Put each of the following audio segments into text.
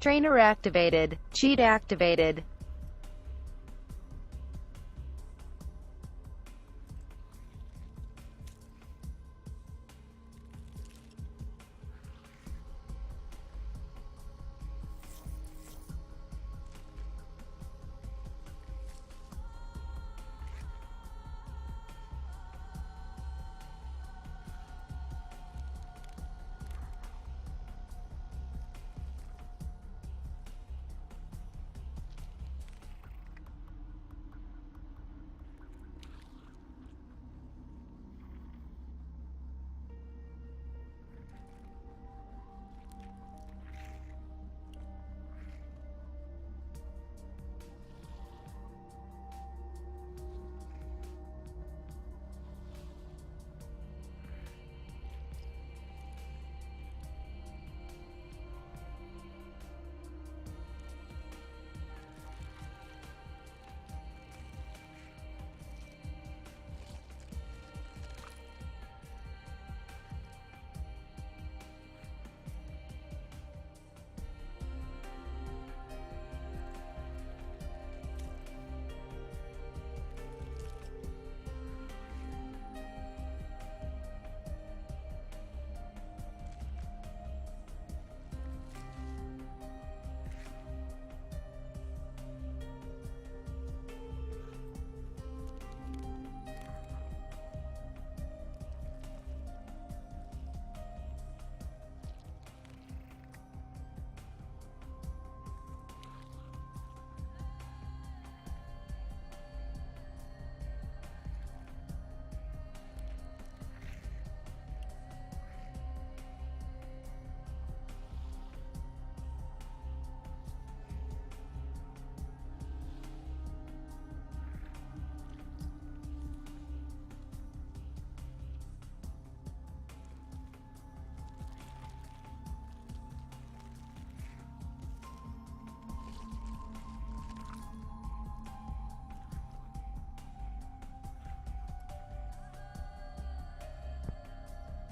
Trainer activated. Cheat activated.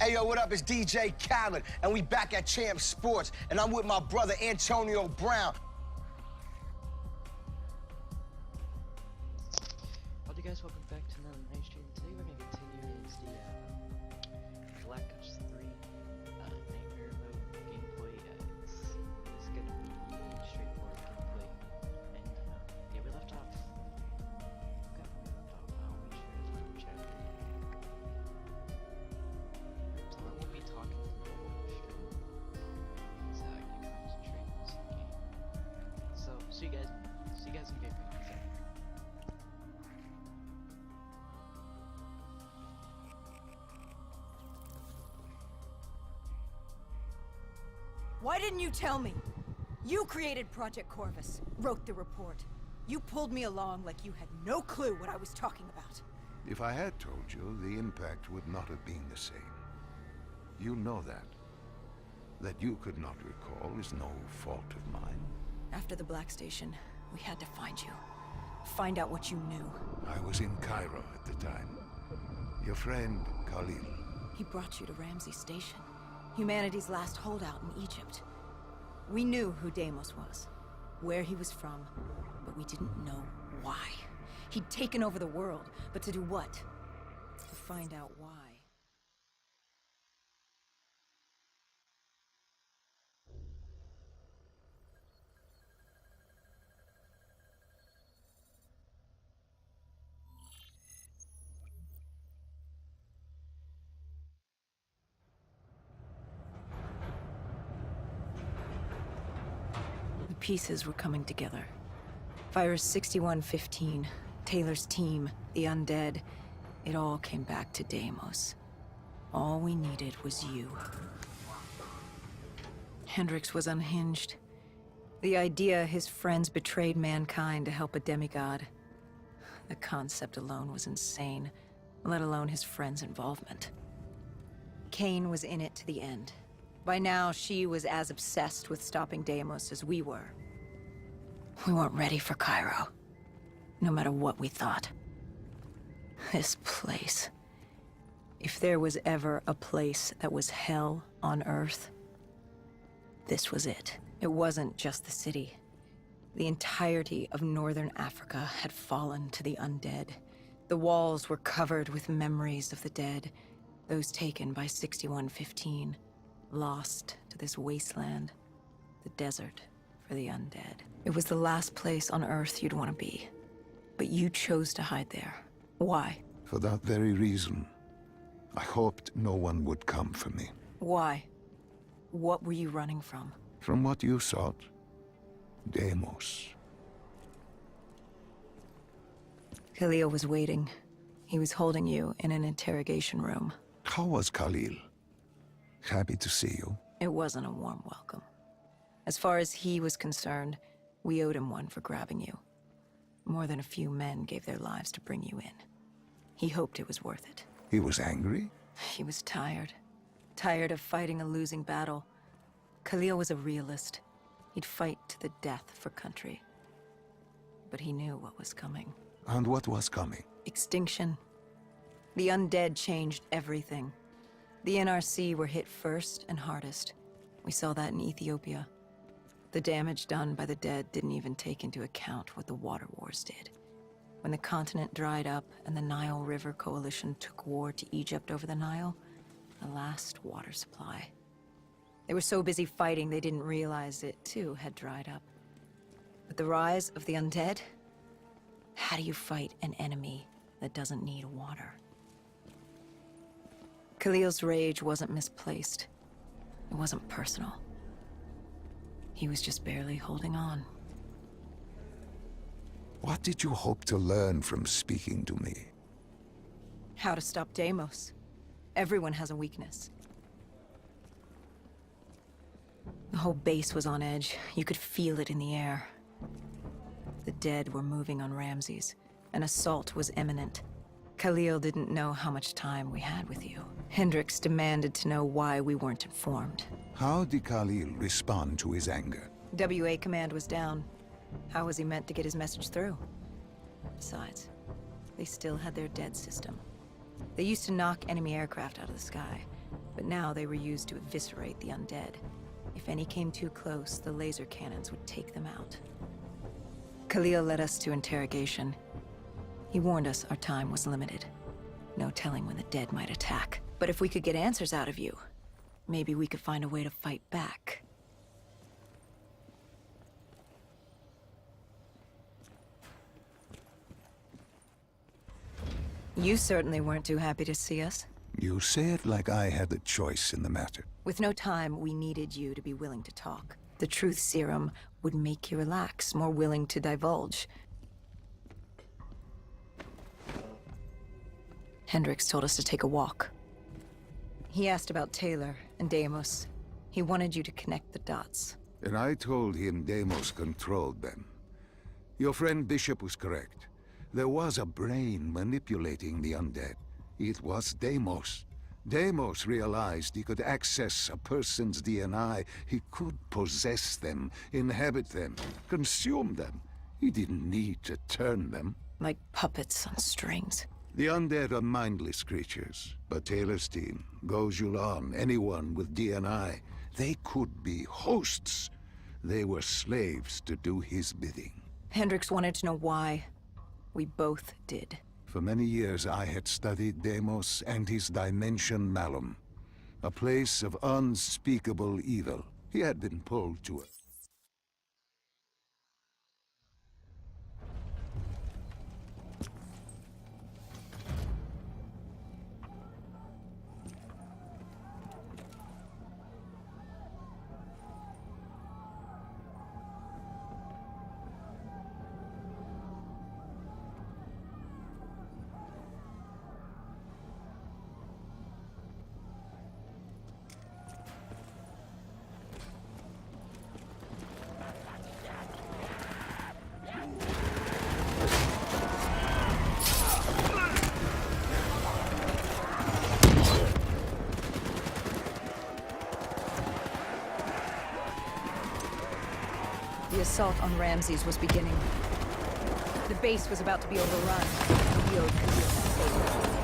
Hey, yo, what up? It's DJ Khaled, and we back at Champ Sports, and I'm with my brother Antonio Brown. Hello guys, welcome back to another night stream. Today we're going to continue is the Black Ops 3 Nightmare mode gameplay. It's going to be straightforward gameplay, and yeah, we left off. I'll make sure to find the chat. So I won't be talking through the whole stream, so I can concentrate on this game. So see you guys in game. Why didn't you tell me? You created Project Corvus, wrote the report. You pulled me along like you had no clue what I was talking about. If I had told you, the impact would not have been the same. You know that. That you could not recall is no fault of mine. After the Black Station, we had to find you. Find out what you knew. I was in Cairo at the time. Your friend, Khalil. He brought you to Ramsey Station, humanity's last holdout in Egypt. We knew who Deimos was, where he was from, but we didn't know why. He'd taken over the world, but to do what? To find out why. The pieces were coming together. Virus 6115, Taylor's team, the undead, it all came back to Deimos. All we needed was you. Hendricks was unhinged. The idea his friends betrayed mankind to help a demigod. The concept alone was insane, let alone his friends' involvement. Kane was in it to the end. By now, she was as obsessed with stopping Deimos as we were. We weren't ready for Cairo, no matter what we thought. This place. If there was ever a place that was hell on Earth, this was it. It wasn't just the city. The entirety of northern Africa had fallen to the undead. The walls were covered with memories of the dead, those taken by 6115, lost to this wasteland, the desert for the undead. It was the last place on Earth you'd want to be. But you chose to hide there. Why? For that very reason, I hoped no one would come for me. Why? What were you running from? From what you sought, Deimos. Khalil was waiting. He was holding you in an interrogation room. How was Khalil? Happy to see you. It wasn't a warm welcome. As far as he was concerned, we owed him one for grabbing you. More than a few men gave their lives to bring you in. He hoped it was worth it. He was angry? He was tired. Tired of fighting a losing battle. Khalil was a realist. He'd fight to the death for country. But he knew what was coming. And what was coming? Extinction. The undead changed everything. The NRC were hit first and hardest. We saw that in Ethiopia. The damage done by the dead didn't even take into account what the water wars did. When the continent dried up and the Nile River Coalition took war to Egypt over the Nile, the last water supply. They were so busy fighting they didn't realize it too had dried up. With the rise of the undead, how do you fight an enemy that doesn't need water? Khalil's rage wasn't misplaced. It wasn't personal. He was just barely holding on. What did you hope to learn from speaking to me? How to stop Deimos. Everyone has a weakness. The whole base was on edge. You could feel it in the air. The dead were moving on Ramses. An assault was imminent. Khalil didn't know how much time we had with you. Hendricks demanded to know why we weren't informed. How did Khalil respond to his anger? WA command was down. How was he meant to get his message through? Besides, they still had their dead system. They used to knock enemy aircraft out of the sky, but now they were used to eviscerate the undead. If any came too close, the laser cannons would take them out. Khalil led us to interrogation. He warned us our time was limited. No telling when the dead might attack. But if we could get answers out of you, maybe we could find a way to fight back. You certainly weren't too happy to see us. You say it like I had a choice in the matter. With no time, we needed you to be willing to talk. The truth serum would make you relax, more willing to divulge. Hendricks told us to take a walk. He asked about Taylor and Deimos. He wanted you to connect the dots. And I told him Deimos controlled them. Your friend Bishop was correct. There was a brain manipulating the undead. It was Deimos. Deimos realized he could access a person's DNA. He could possess them, inhabit them, consume them. He didn't need to turn them. Like puppets on strings. The undead are mindless creatures, but Taylor's team, Gojulan, anyone with DNI, they could be hosts. They were slaves to do his bidding. Hendricks wanted to know why. We both did. For many years I had studied Deimos and his dimension Malum, a place of unspeakable evil. He had been pulled to it. The assault on Ramses was beginning. The base was about to be overrun. We owed Khalil that favor.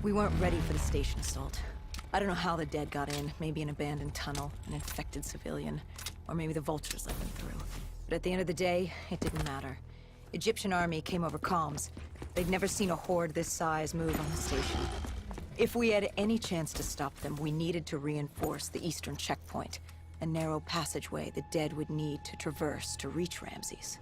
We weren't ready for the station assault. I don't know how the dead got in. Maybe an abandoned tunnel, an infected civilian, or maybe the vultures let them through. But at the end of the day, it didn't matter. Egyptian army came over comms. They'd never seen a horde this size move on the station. If we had any chance to stop them, we needed to reinforce the eastern checkpoint, a narrow passageway the dead would need to traverse to reach Ramses.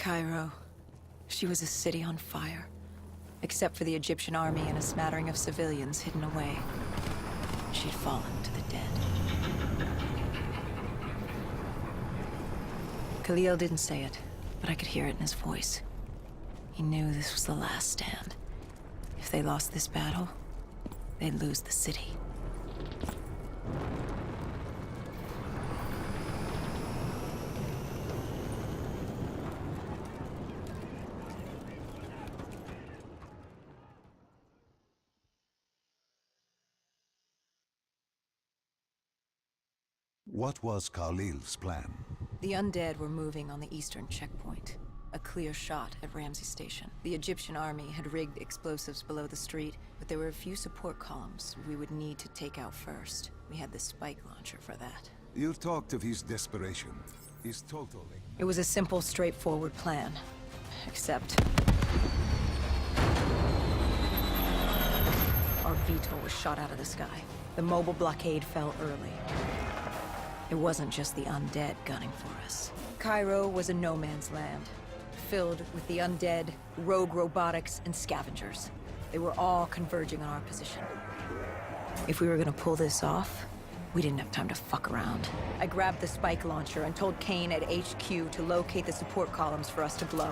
Cairo. She was a city on fire. Except for the Egyptian army and a smattering of civilians hidden away. She'd fallen to the dead. Khalil didn't say it, but I could hear it in his voice. He knew this was the last stand. If they lost this battle, they'd lose the city. What was Khalil's plan? The undead were moving on the eastern checkpoint. A clear shot at Ramsey Station. The Egyptian army had rigged explosives below the street, but there were a few support columns we would need to take out first. We had the spike launcher for that. You talked of his desperation. His total... It was a simple, straightforward plan. Except... our VTOL was shot out of the sky. The mobile blockade fell early. It wasn't just the undead gunning for us. Cairo was a no-man's land, filled with the undead, rogue robotics, and scavengers. They were all converging on our position. If we were gonna pull this off, we didn't have time to fuck around. I grabbed the spike launcher and told Kane at HQ to locate the support columns for us to blow.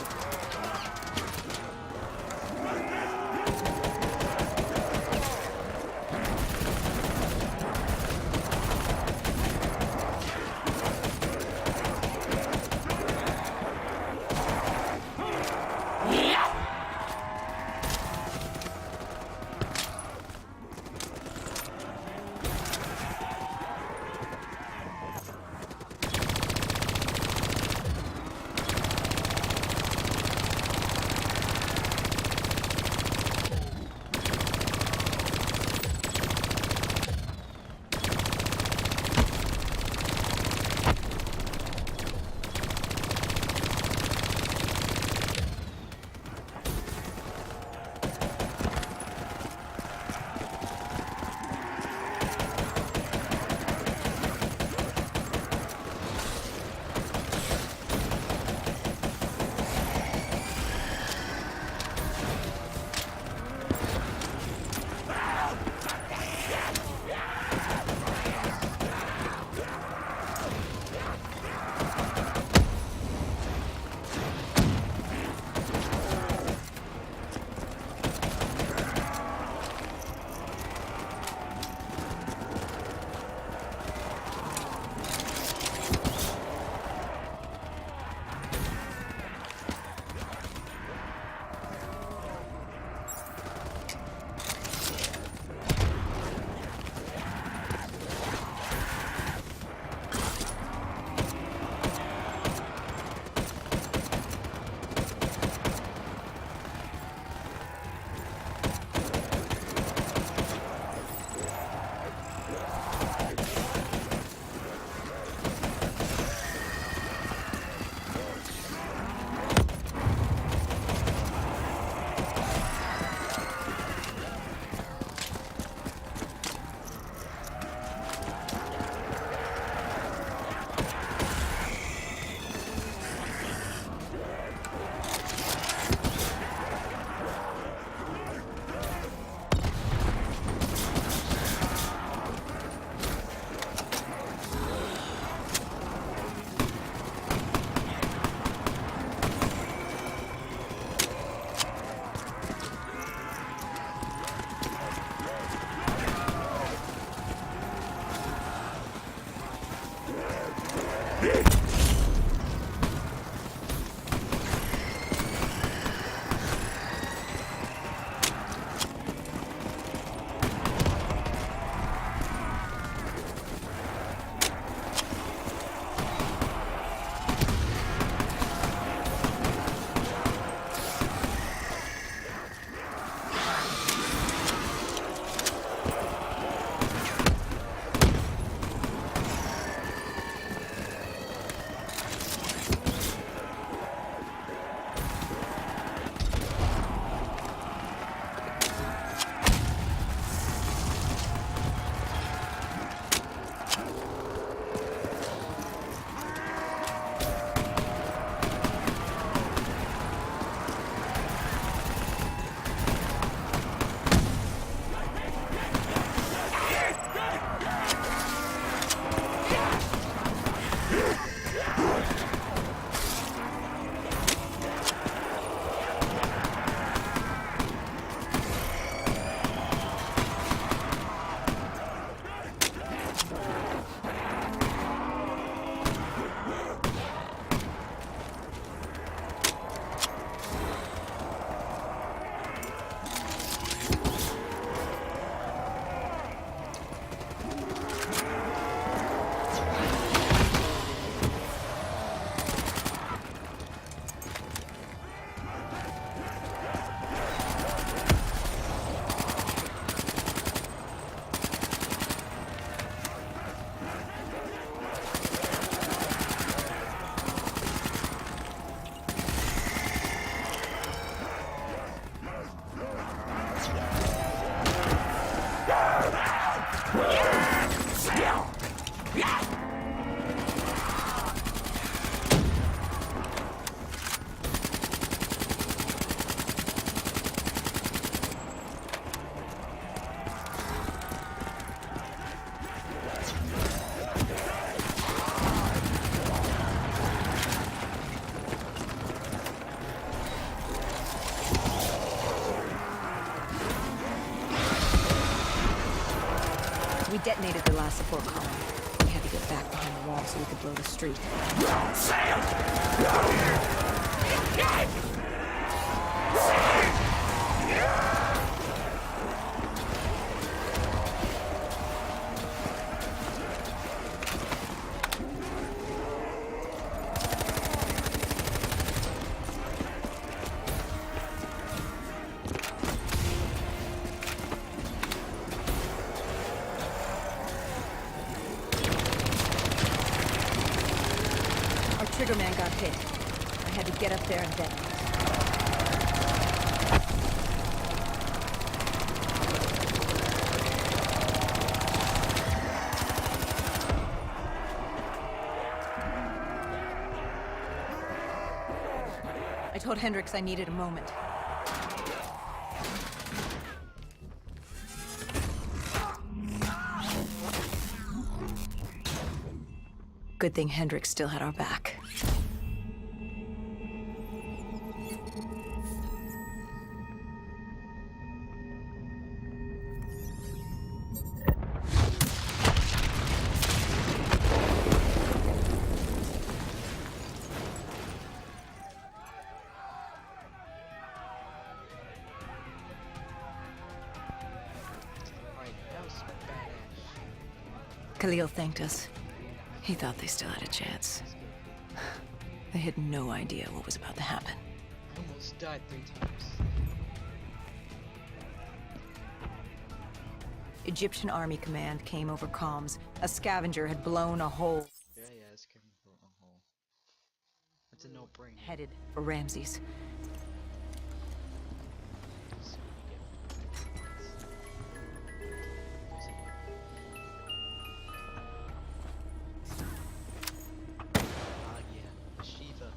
detonated the last support column. We had to get back behind the wall so we could blow the street. Our triggerman got hit. I had to get up there and detonate. I told Hendricks I needed a moment. Good thing Hendricks still had our back. Alright, that was badass. Khalil thanked us. He thought they still had a chance. They had no idea what was about to happen. I almost died 3 times. Egyptian Army Command came over comms. A scavenger had blown a hole Yeah, it's coming from a hole. That's a no-brainer. headed for Ramses. So we get yeah, Shiva.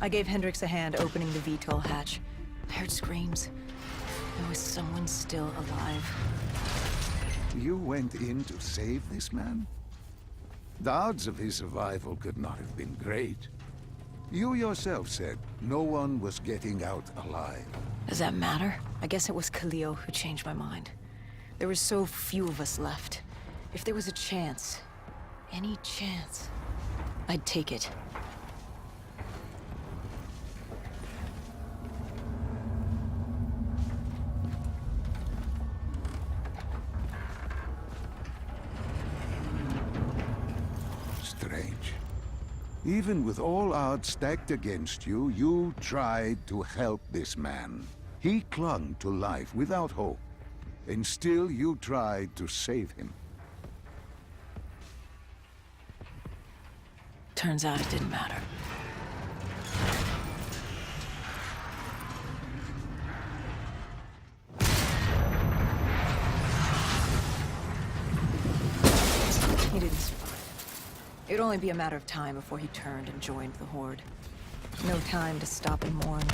I gave Hendricks a hand opening the VTOL hatch. I heard screams. There was someone still alive. You went in to save this man? The odds of his survival could not have been great. You yourself said no one was getting out alive. Does that matter? I guess it was Khalil who changed my mind. There were so few of us left. If there was a chance, any chance, I'd take it. Strange. Even with all odds stacked against you, you tried to help this man. He clung to life without hope, and still you tried to save him. Turns out it didn't matter. He didn't survive. It'd only be a matter of time before he turned and joined the Horde. No time to stop and mourn.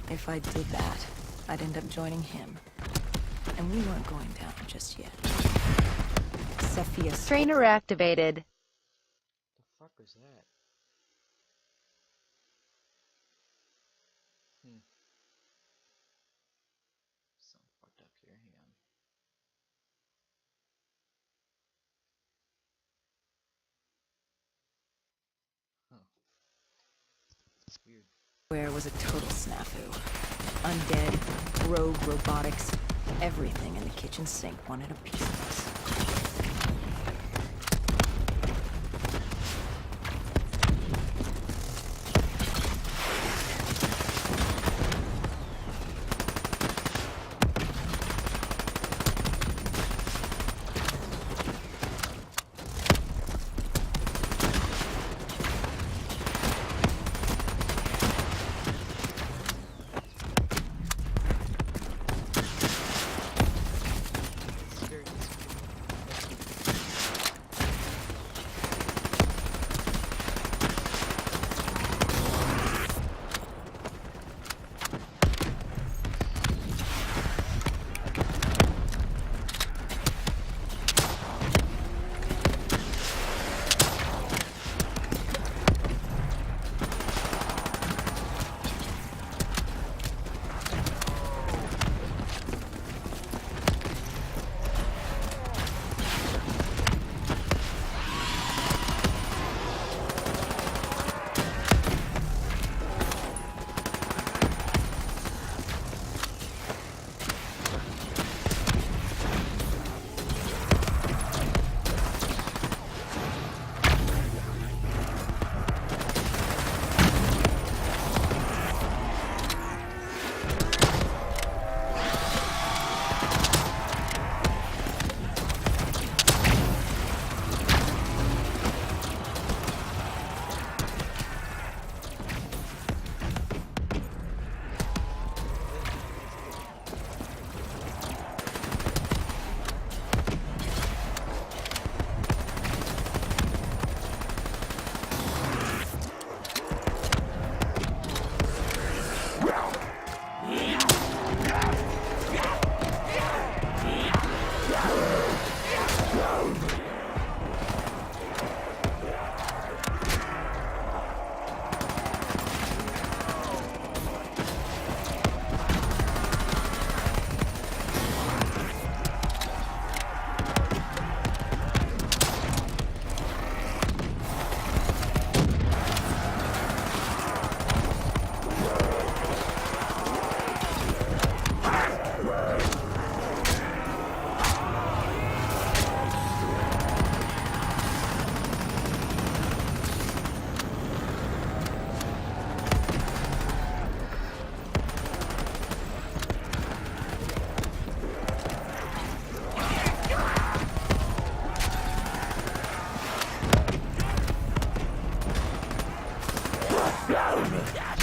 If I did that, I'd end up joining him. And we weren't going down just yet. Cepheus. Trainer activated. The fuck was that? Something fucked up here, hang on. Huh. It's weird. Where was a total snafu. Undead, rogue robotics, everything in the kitchen sink wanted a piece of us.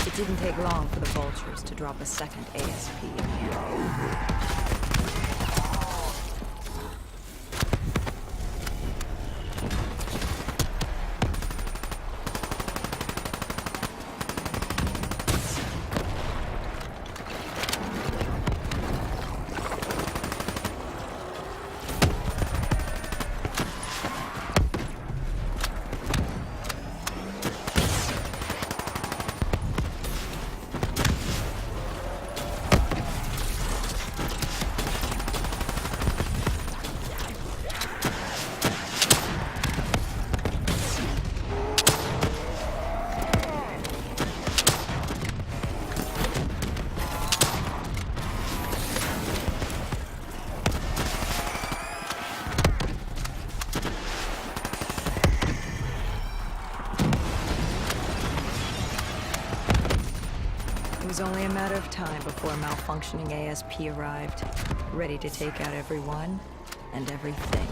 It didn't take long for the vultures to drop a second ASP in here. It was only a matter of time before malfunctioning ASP arrived, ready to take out everyone and everything.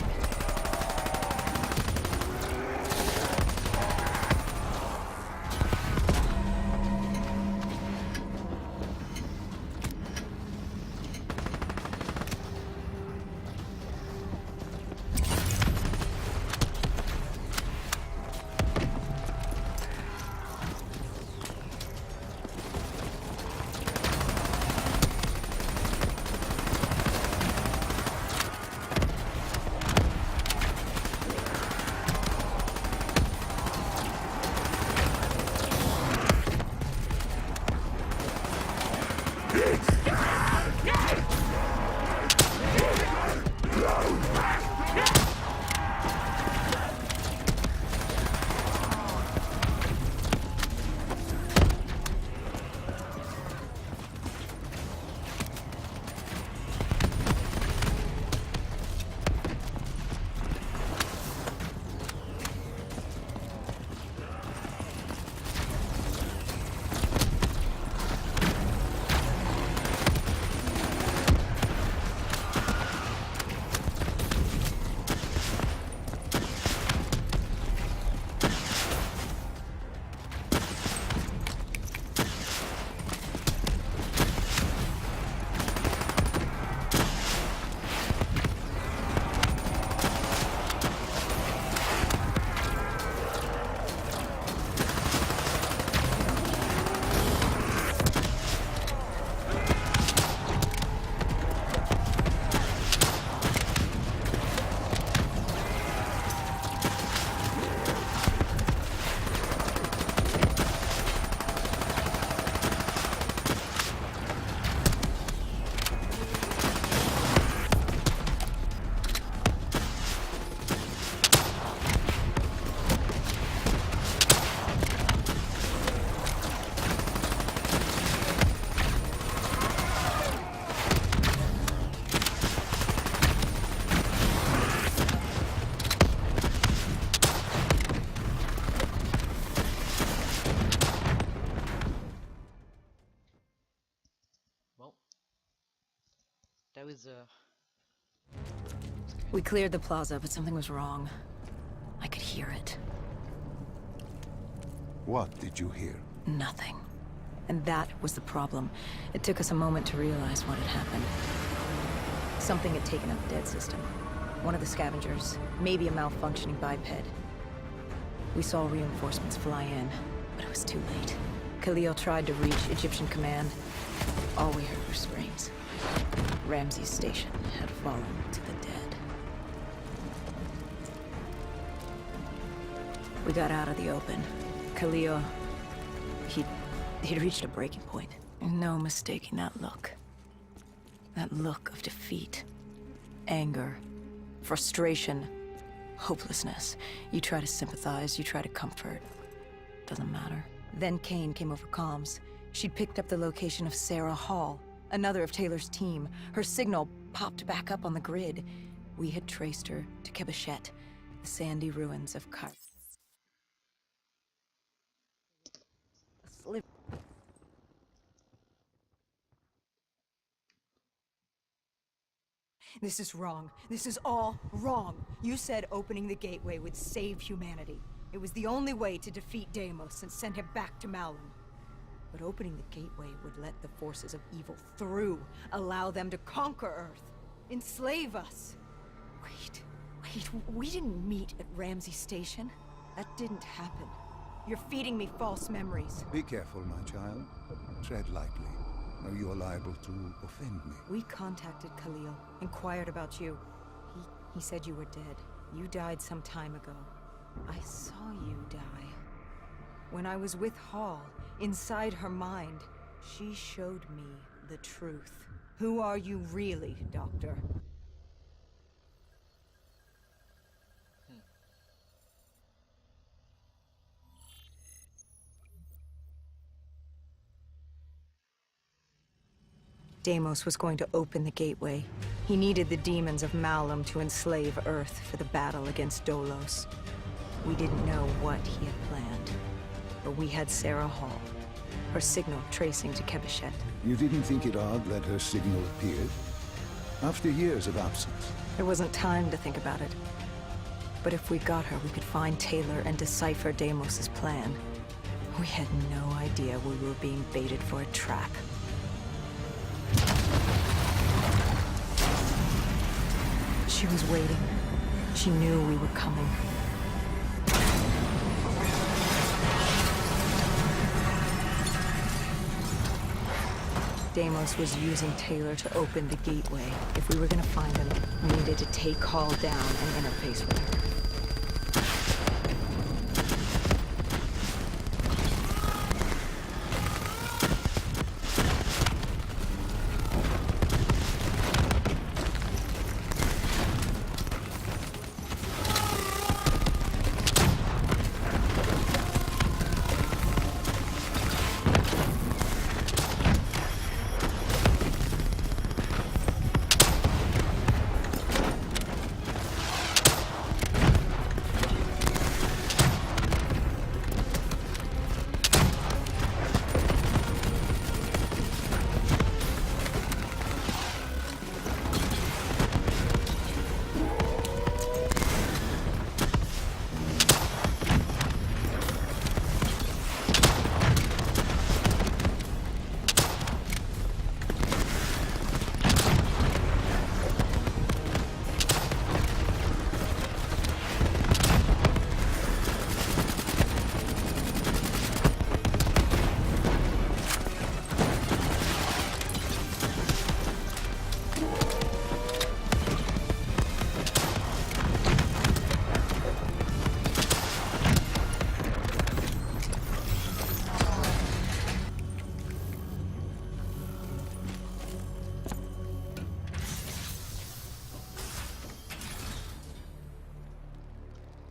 Well, that was We cleared the plaza, but something was wrong. I could hear it. What did you hear? Nothing. And that was the problem. It took us a moment to realize what had happened. Something had taken out the dead system. One of the scavengers, maybe a malfunctioning biped. We saw reinforcements fly in, but it was too late. Khalil tried to reach Egyptian command. All we heard were screams. Ramses Station had fallen to the dead. We got out of the open. Khalil, he'd reached a breaking point. No mistaking that look. That look of defeat, anger, frustration, hopelessness. You try to sympathize, you try to comfort. Doesn't matter. Then Kane came over comms. She'd picked up the location of Sarah Hall, another of Taylor's team. Her signal popped back up on the grid. We had traced her to Kebeshet, the sandy ruins of Kar. This is wrong. This is all wrong. You said opening the gateway would save humanity. It was the only way to defeat Deimos and send him back to Malum. But opening the gateway would let the forces of evil through, allow them to conquer Earth, enslave us. Wait, we didn't meet at Ramsey Station. That didn't happen. You're feeding me false memories. Be careful, my child. Tread lightly, or you are liable to offend me. We contacted Khalil, inquired about you. He said you were dead. You died some time ago. I saw you die. When I was with Hall, inside her mind, she showed me the truth. Who are you really, Doctor? Deimos was going to open the gateway. He needed the demons of Malum to enslave Earth for the battle against Dolos. We didn't know what he had planned, but we had Sarah Hall. Her signal tracing to Quebechet. You didn't think it odd that her signal appeared? After years of absence. There wasn't time to think about it. But if we got her, we could find Taylor and decipher Deimos' plan. We had no idea we were being baited for a trap. She was waiting. She knew we were coming. Deimos was using Taylor to open the gateway. If we were gonna find him, we needed to take Hall down and interface with her.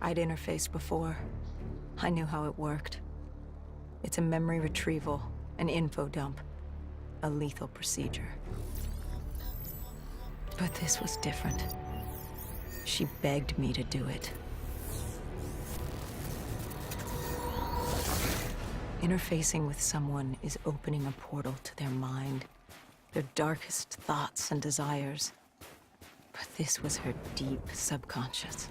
I'd interfaced before. I knew how it worked. It's a memory retrieval, an info dump, a lethal procedure. But this was different. She begged me to do it. Interfacing with someone is opening a portal to their mind, their darkest thoughts and desires. But this was her deep subconscious.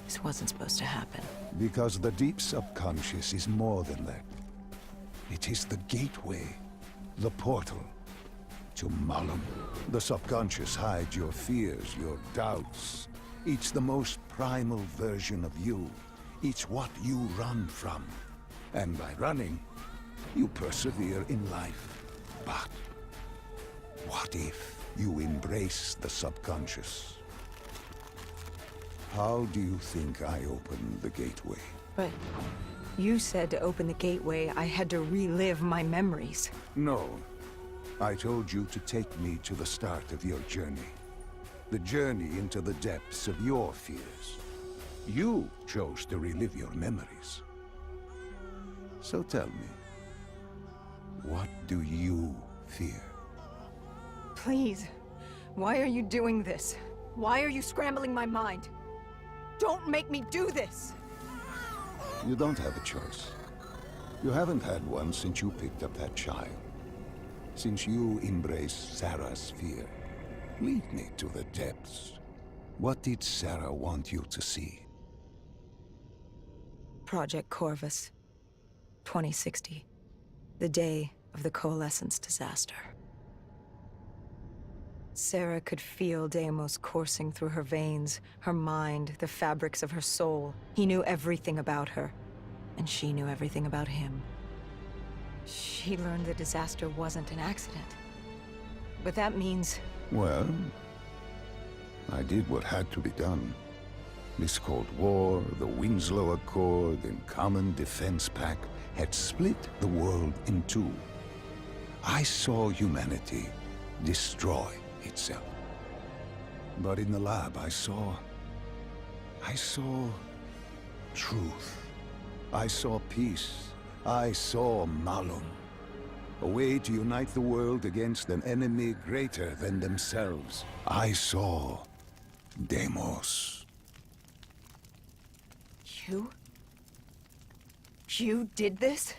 This wasn't supposed to happen. Because the deep subconscious is more than that. It is the gateway, the portal, to Malum. The subconscious hides your fears, your doubts. It's the most primal version of you. It's what you run from. And by running, you persevere in life. But what if you embrace the subconscious? How do you think I opened the gateway? But you said to open the gateway, I had to relive my memories. No. I told you to take me to the start of your journey. The journey into the depths of your fears. You chose to relive your memories. So tell me, what do you fear? Please, why are you doing this? Why are you scrambling my mind? Don't make me do this! You don't have a choice. You haven't had one since you picked up that child. Since you embraced Sarah's fear. Lead me to the depths. What did Sarah want you to see? Project Corvus, 2060. The day of the Coalescence disaster. Sarah could feel Deimos coursing through her veins, her mind, the fabrics of her soul. He knew everything about her, and she knew everything about him. She learned the disaster wasn't an accident. But that means... Well, I did what had to be done. This Cold War, the Winslow Accord, and Common Defense Pact had split the world in two. I saw humanity destroy itself. But in the lab, I saw truth. I saw peace. I saw Malum. A way to unite the world against an enemy greater than themselves. I saw Deimos. You? You did this?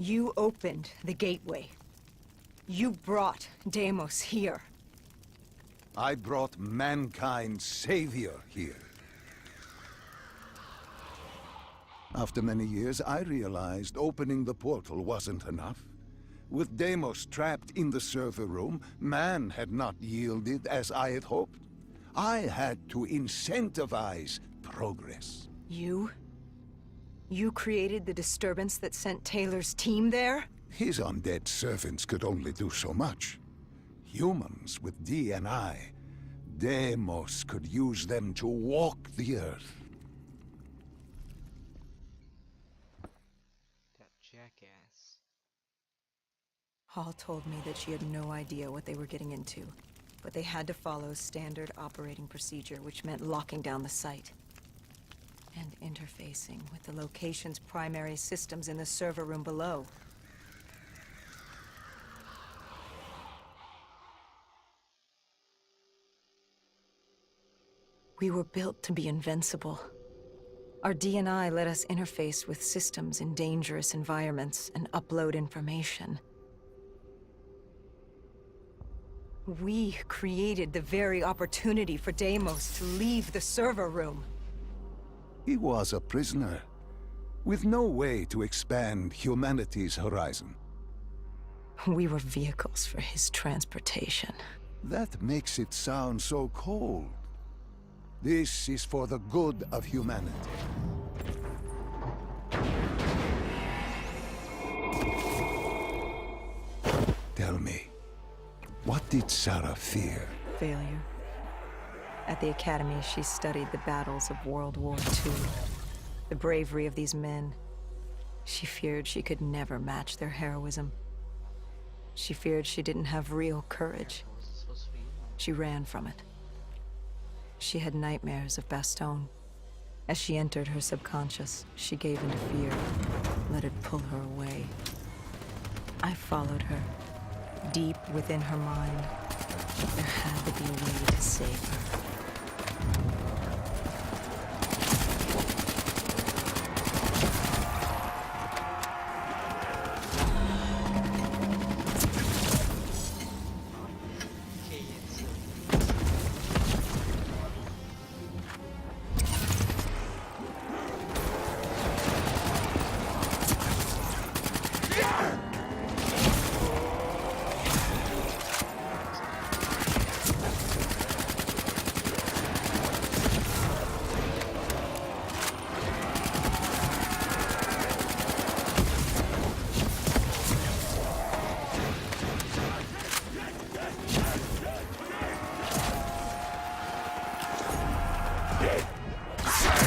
You opened the gateway. You brought Deimos here. I brought mankind's savior here. After many years, I realized opening the portal wasn't enough. With Deimos trapped in the server room, man had not yielded as I had hoped. I had to incentivize progress. You? You created the disturbance that sent Taylor's team there? His undead servants could only do so much. Humans with D&I, Deimos could use them to walk the earth. That jackass. Hall told me that she had no idea what they were getting into, but they had to follow standard operating procedure, which meant locking down the site and interfacing with the location's primary systems in the server room below. We were built to be invincible. Our D&I let us interface with systems in dangerous environments and upload information. We created the very opportunity for Deimos to leave the server room. He was a prisoner, with no way to expand humanity's horizon. We were vehicles for his transportation. That makes it sound so cold. This is for the good of humanity. Tell me, what did Sarah fear? Failure. At the Academy, she studied the battles of World War II. The bravery of these men. She feared she could never match their heroism. She feared she didn't have real courage. Was it supposed to be? She ran from it. She had nightmares of Bastogne. As she entered her subconscious, she gave into fear, let it pull her away. I followed her, deep within her mind. There had to be a way to save her. Okay, it's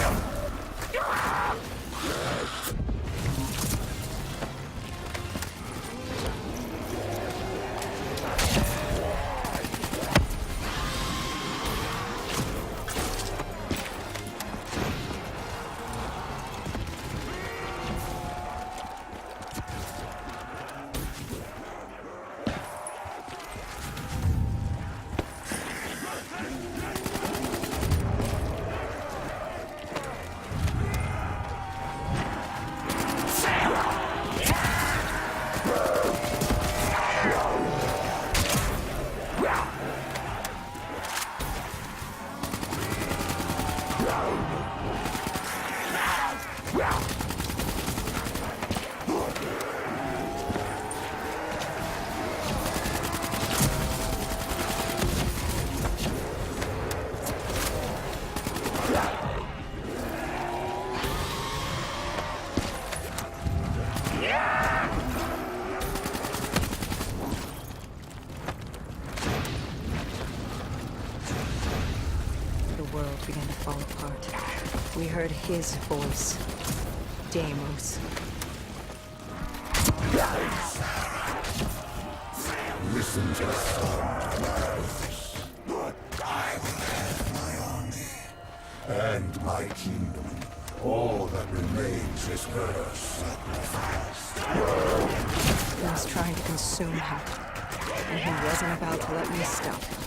The world began to fall apart. We heard his voice. Deimos. Listen to the sound of my voice. I will have my army and my kingdom. All that remains is her sacrifice. He was trying to consume him, and he wasn't about to let me stop him.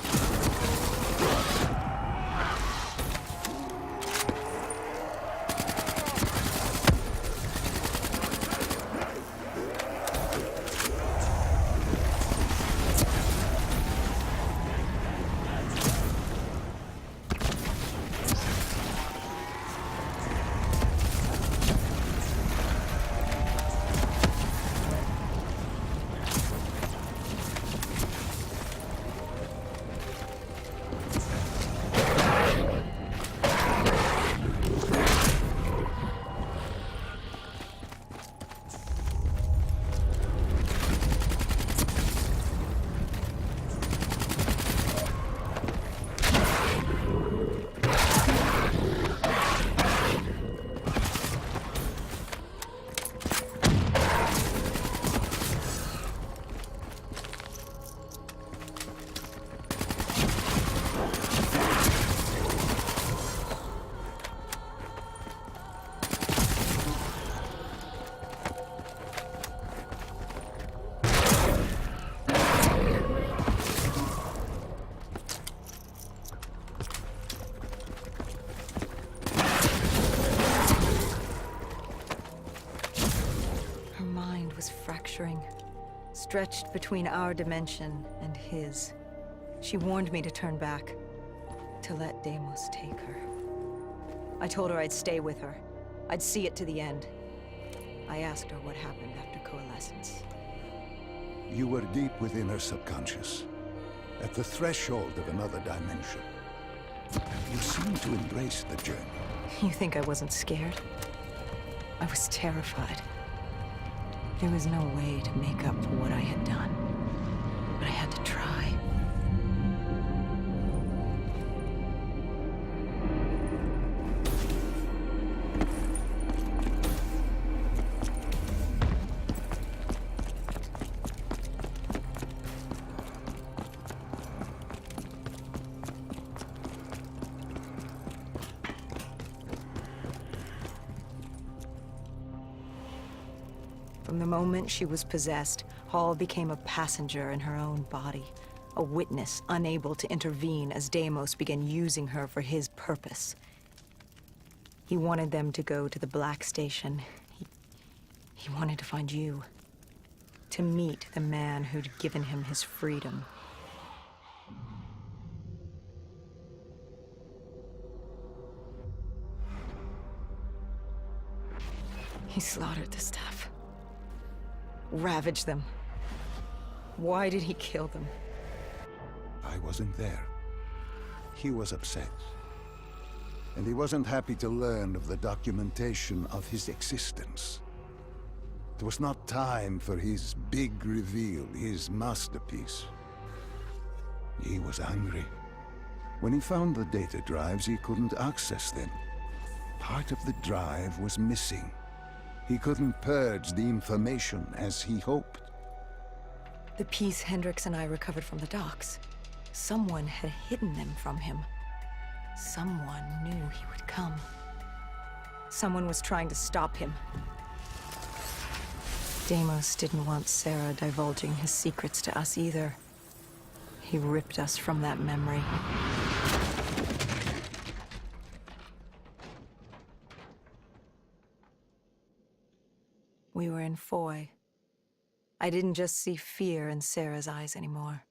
stretched between our dimension and his. She warned me to turn back, to let Deimos take her. I told her I'd stay with her. I'd see it to the end. I asked her what happened after coalescence. You were deep within her subconscious, at the threshold of another dimension. You seemed to embrace the journey. You think I wasn't scared? I was terrified. There was no way to make up for what I had done. But I had to try. From the moment she was possessed, Hall became a passenger in her own body, a witness unable to intervene as Deimos began using her for his purpose. He wanted them to go to the Black Station. He wanted to find you, to meet the man who'd given him his freedom. He slaughtered the staff. Ravaged them. Why did he kill them? I wasn't there. He was upset. And he wasn't happy to learn of the documentation of his existence. It was not time for his big reveal, his masterpiece. He was angry. When he found the data drives, he couldn't access them. Part of the drive was missing. He couldn't purge the information as he hoped. The piece Hendricks and I recovered from the docks. Someone had hidden them from him. Someone knew he would come. Someone was trying to stop him. Deimos didn't want Sarah divulging his secrets to us either. He ripped us from that memory. We were in Foy. I didn't just see fear in Sarah's eyes anymore.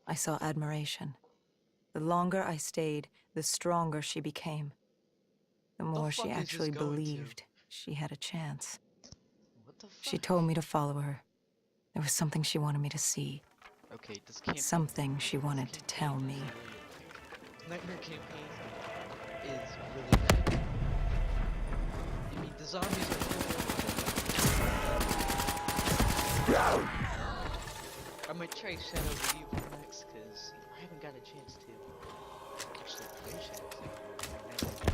I saw admiration. The longer I stayed, the stronger she became. The more she fuck is this actually going to? believed she had a chance. What the fuck? She told me to follow her. There was something she wanted me to see. Okay, this campaign. Something she wanted to tell me. Nightmare campaign is really bad. I mean, the zombies are cool. I might try Shadow of Evil next, because I haven't got a chance to actually play Shadow of Evil.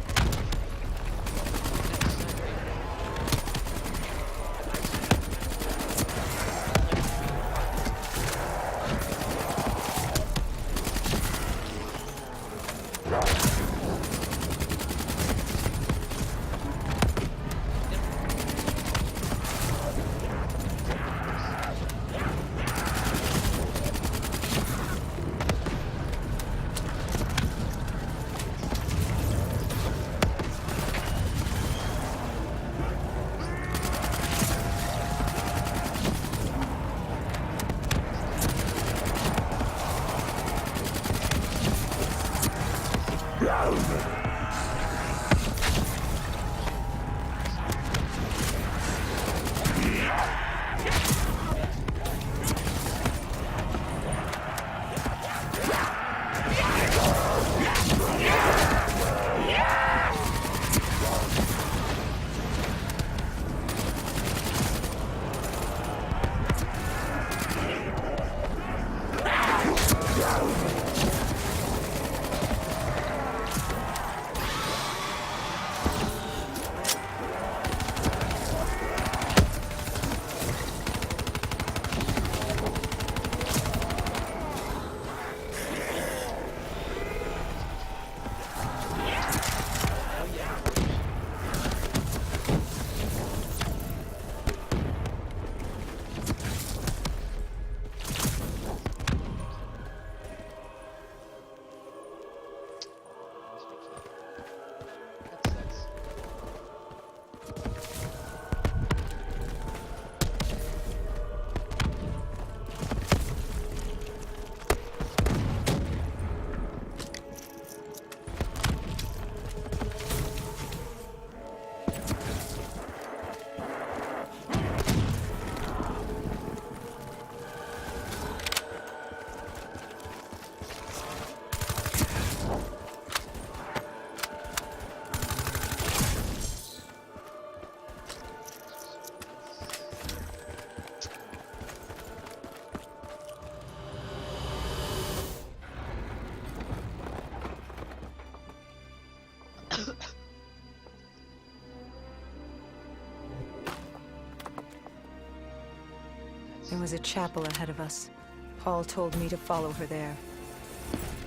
There was a chapel ahead of us. Paul told me to follow her there.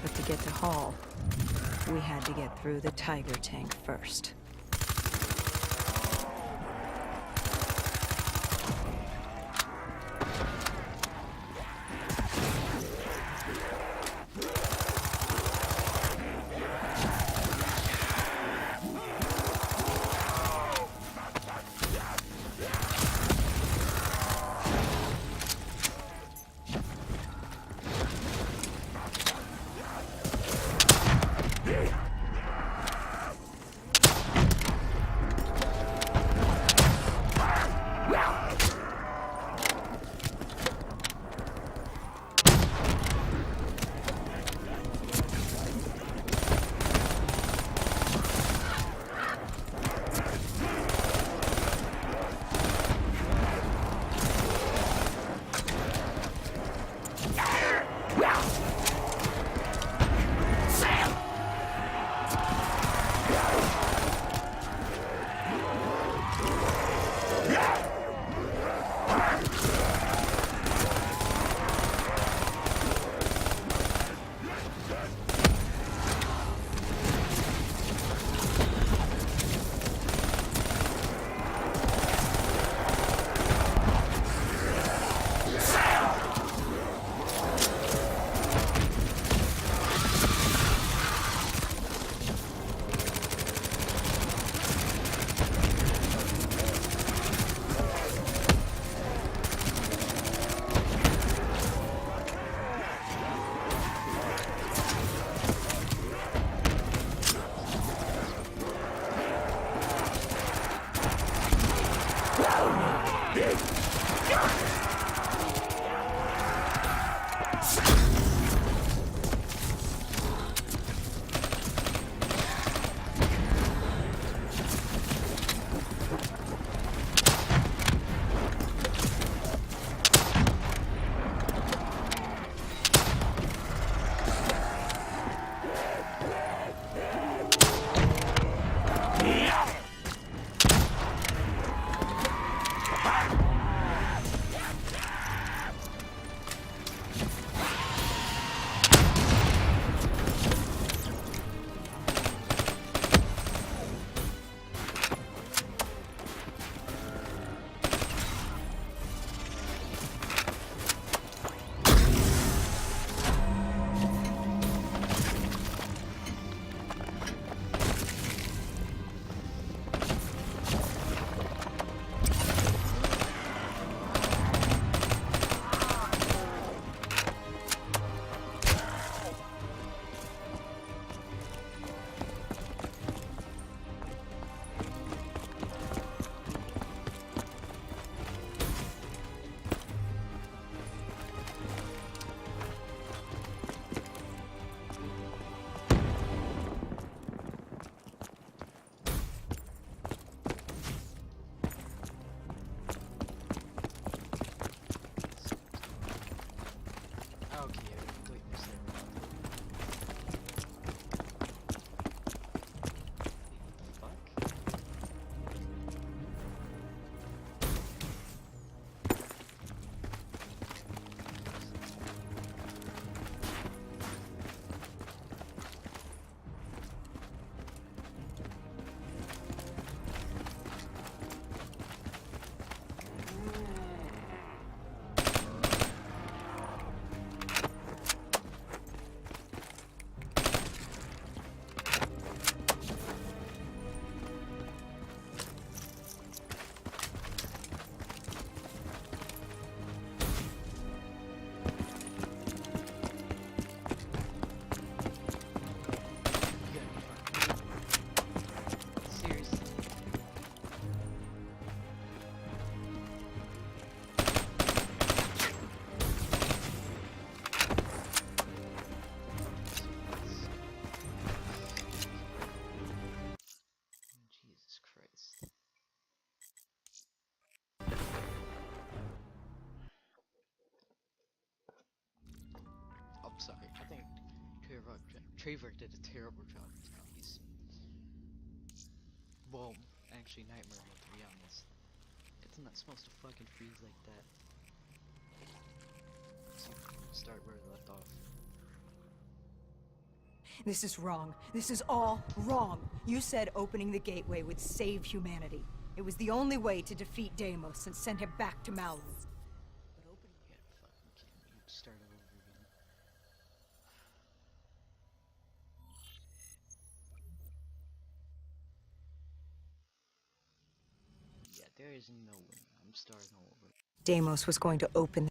But to get to Hall, we had to get through the Tiger tank first. sorry. I think Trevor did a terrible job with zombies. Well, actually, Nightmare Mode, to be honest. It's not supposed to fucking freeze like that. This is wrong. This is all wrong. You said opening the gateway would save humanity. It was the only way to defeat Deimos and send him back to Malum. But opening it, fucking can you start over again? Yeah, there is no way. I'm starting over. Deimos was going to open.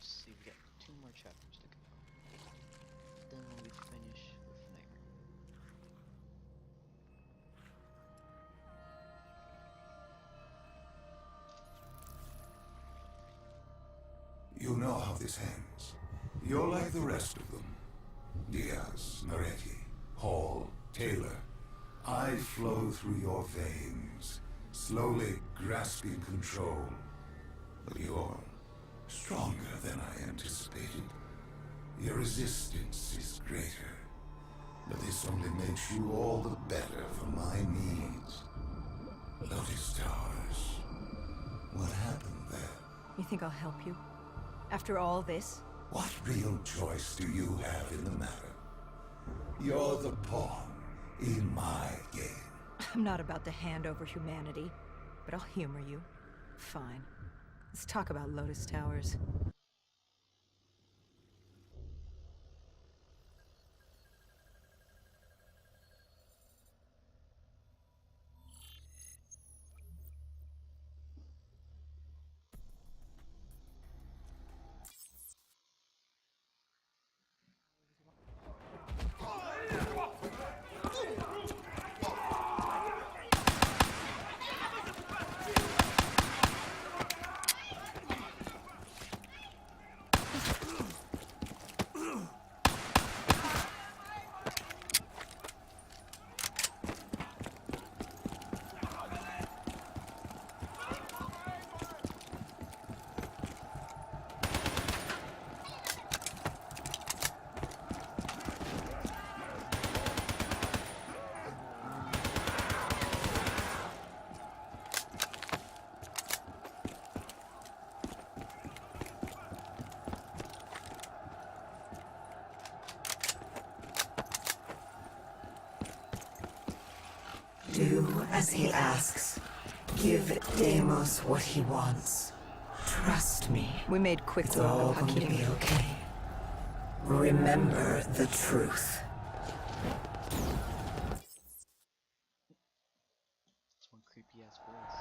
See, we got 2 more chapters to go. Then we finish with Nightmare. You know how this ends. You're like the rest of them. Diaz, Moretti, Hall, Taylor. I flow through your veins, slowly grasping control. But you're stronger than I anticipated. Your resistance is greater. But this only makes you all the better for my needs. Lotus Towers. What happened there? You think I'll help you? After all this? What real choice do you have in the matter? You're the pawn in my game. I'm not about to hand over humanity, but I'll humor you. Fine. Let's talk about Lotus Towers. Do as he asks. Give Deimos what he wants. Trust me. We made quick It's work all of going to be Hakimi. okay. Remember the truth. That's one creepy ass voice.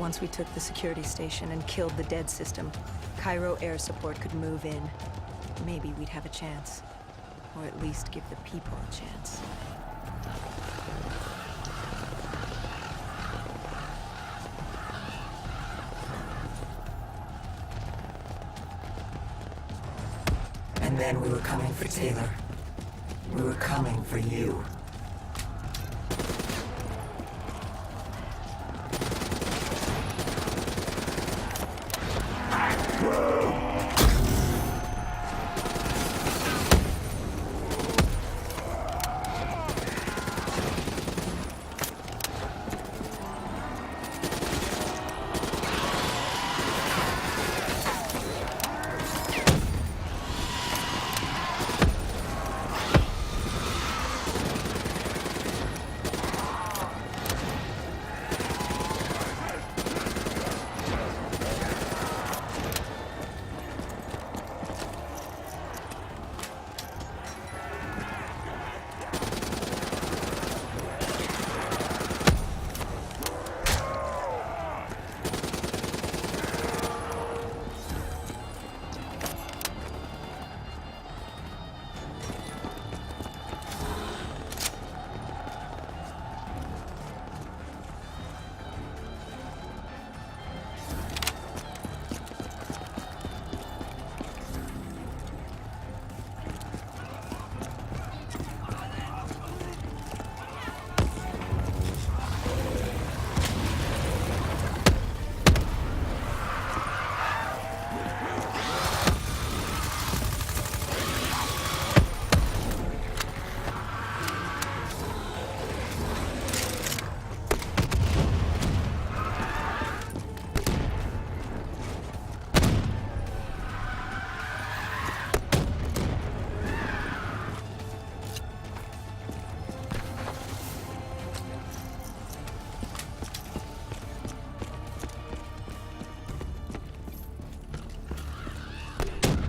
Once we took the security station and killed the dead system, Cairo air support could move in. Maybe we'd have a chance. Or at least give the people a chance. And then we were coming for Taylor. We were coming for you.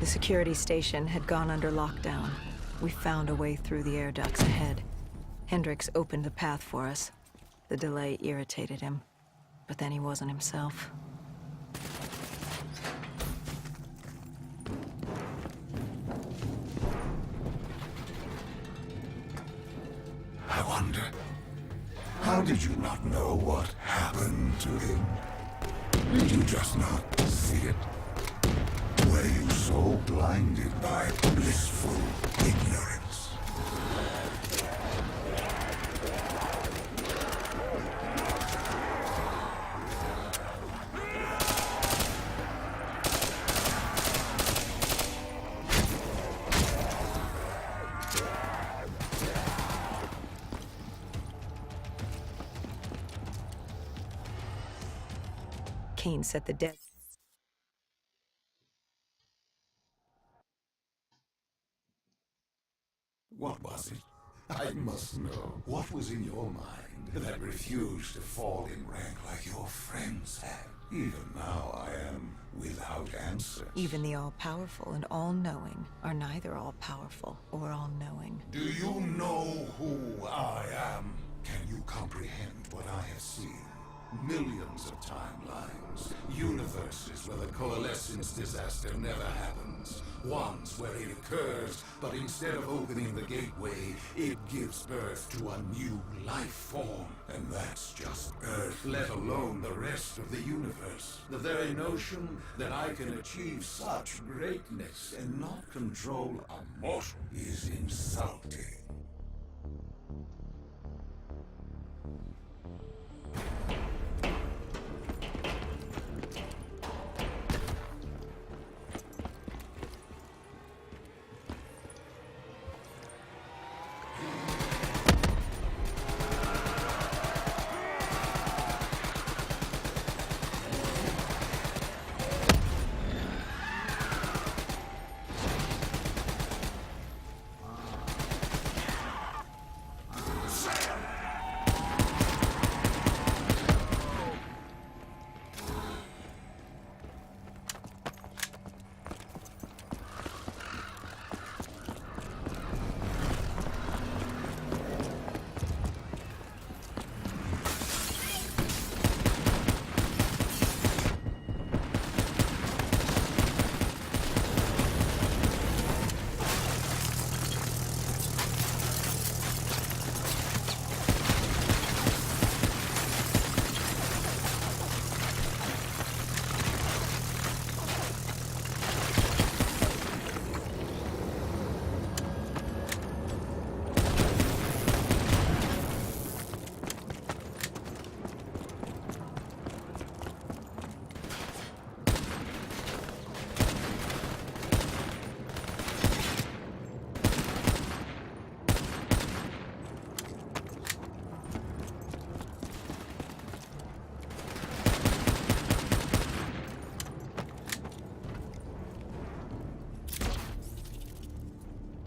The security station had gone under lockdown. We found a way through the air ducts ahead. Hendricks opened the path for us. The delay irritated him, but then he wasn't himself. I wonder, how did you not know what happened to him? Did you just not see it? Were you so blinded by blissful ignorance? Kane set the dead. What was it? I must know. What was in your mind that refused to fall in rank like your friends had? Even now I am without answers. Even the all-powerful and all-knowing are neither all-powerful or all-knowing. Do you know who I am? Can you comprehend what I have seen? Millions of timelines, universes where the coalescence disaster never happens, ones where it occurs, but instead of opening the gateway, it gives birth to a new life form. And that's just Earth, let alone the rest of the universe. The very notion that I can achieve such greatness and not control a mortal is insulting.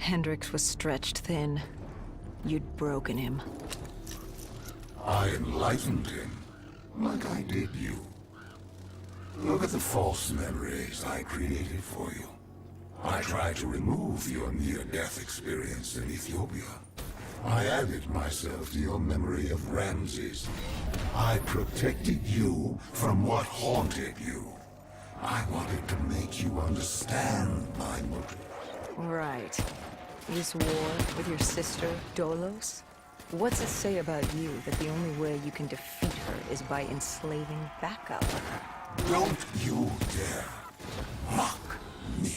Hendrix was stretched thin. You'd broken him. I enlightened him, like I did you. Look at the false memories I created for you. I tried to remove your near-death experience in Ethiopia. I added myself to your memory of Ramses. I protected you from what haunted you. I wanted to make you understand my motive. Right. This war with your sister, Dolos? What's it say about you that the only way you can defeat her is by enslaving backup? Don't you dare mock me.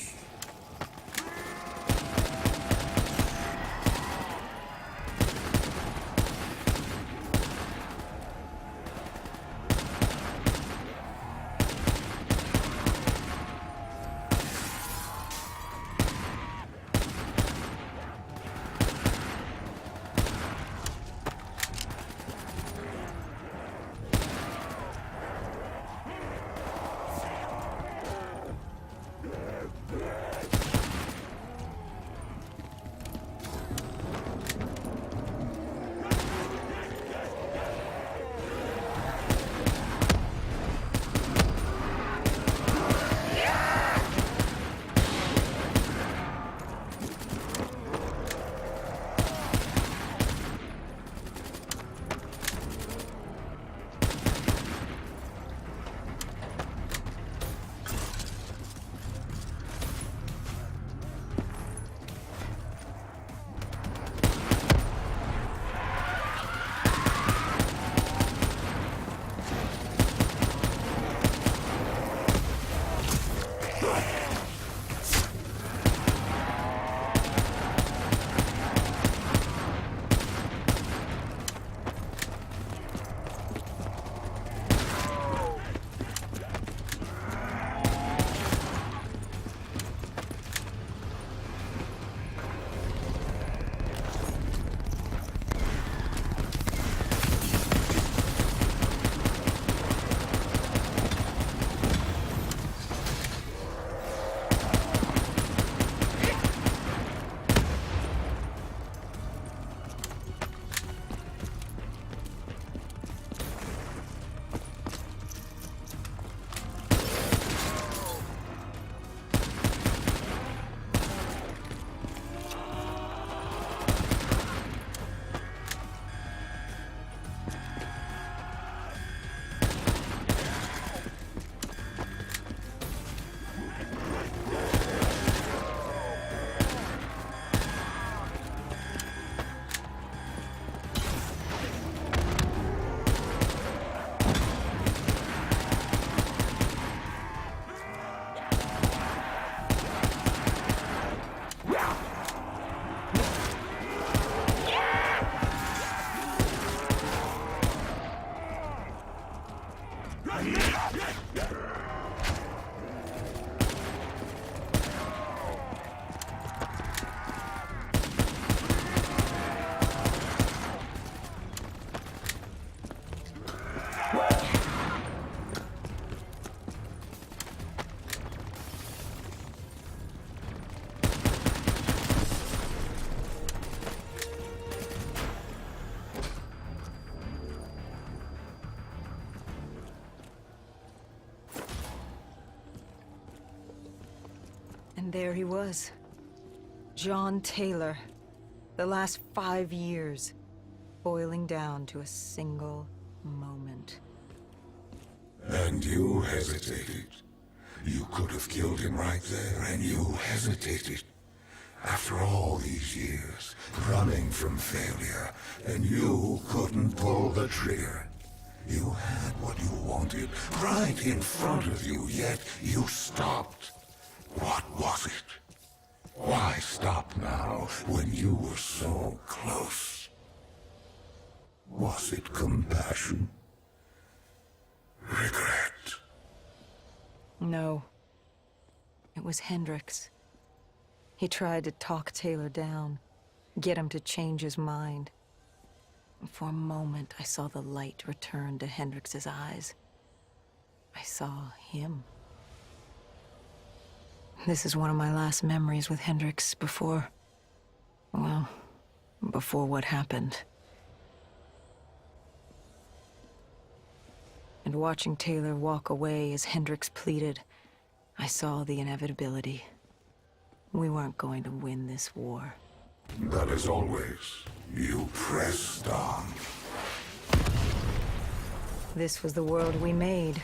And there he was. John Taylor. The last 5 years, boiling down to a single moment. And you hesitated. You could have killed him right there, and you hesitated. After all these years, running from failure, and you couldn't pull the trigger. You had what you wanted right in front of you, yet you stopped. What was it? Why stop now when you were so close? Was it compassion? Regret? No. It was Hendrix. He tried to talk Taylor down, get him to change his mind. And for a moment, I saw the light return to Hendrix's eyes. I saw him. This is one of my last memories with Hendrix before Well, before what happened. And watching Taylor walk away as Hendricks pleaded, I saw the inevitability. We weren't going to win this war. But as always, you pressed on. This was the world we made.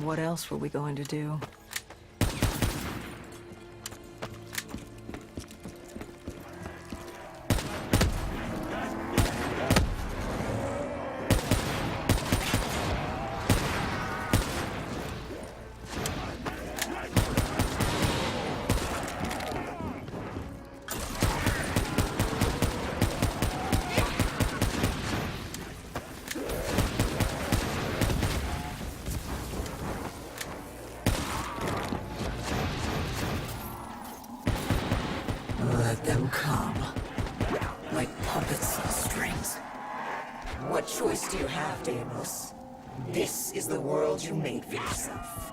What else were we going to do? Let them come. Like puppets on strings. What choice do you have, Deimos? This is the world you made for yourself.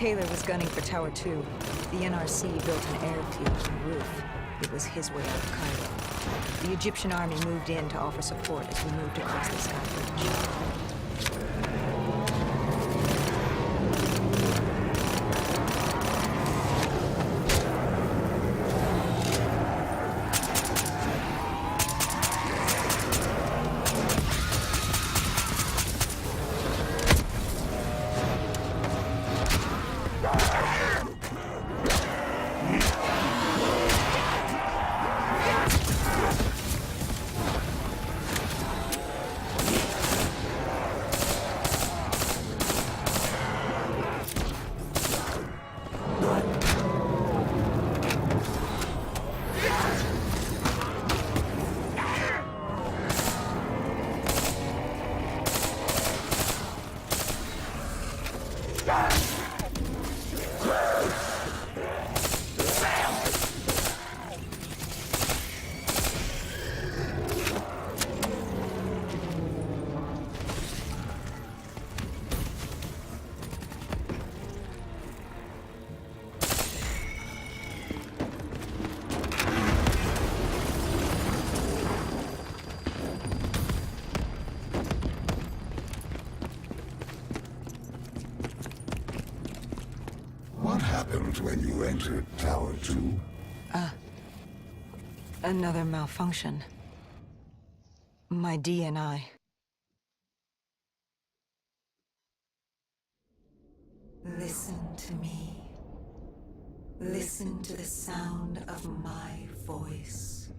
Taylor was gunning for Tower 2. The NRC built an airfield on the roof. It was his way out of Cairo. The Egyptian army moved in to offer support as we moved across the sky bridge. happened when you entered Tower 2? Another malfunction. My DNI. Listen to me. Listen to the sound of my voice.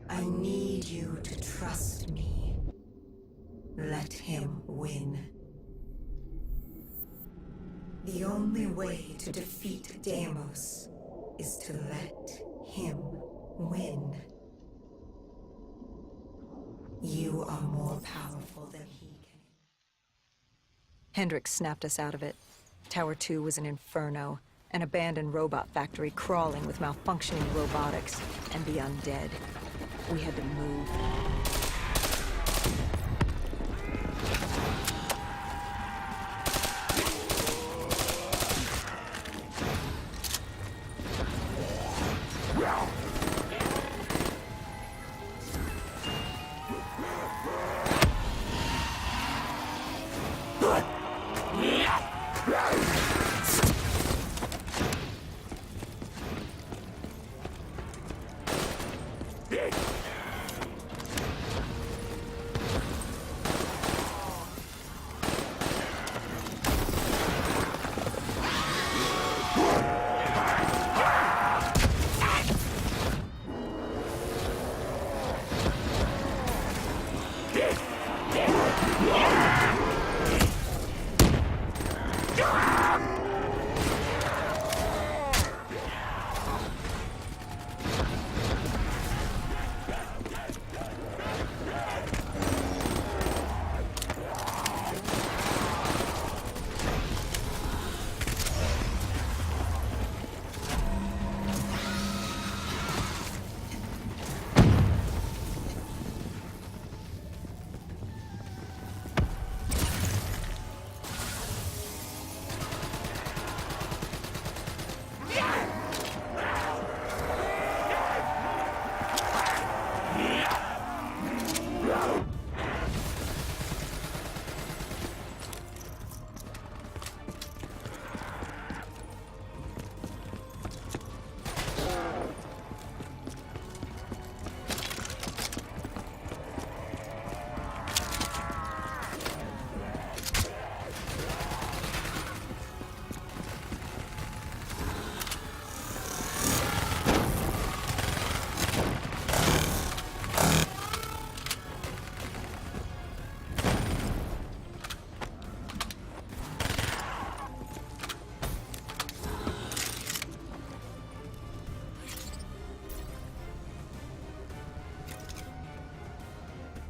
I need you to trust me. Let him win. The only way to defeat Deimos is to let him win. You are more powerful than he can. Hendricks snapped us out of it. Tower 2 was an inferno, an abandoned robot factory crawling with malfunctioning robotics and the undead. We had to move.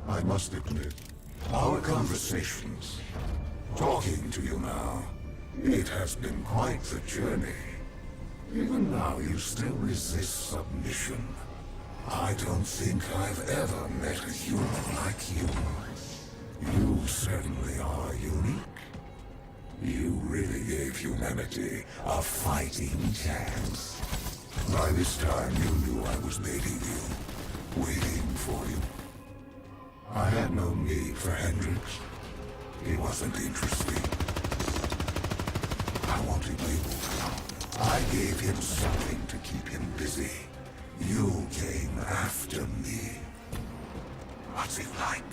I must admit, our conversations, talking to you now, it has been quite the journey. Even now you still resist submission. I don't think I've ever met a human like you. You certainly are unique. You really gave humanity a fighting chance. By this time you knew I was baiting you, waiting for you. I had no need for Hendricks. He wasn't interesting. I wanted you. I gave him something to keep him busy. You came after me. What's it like?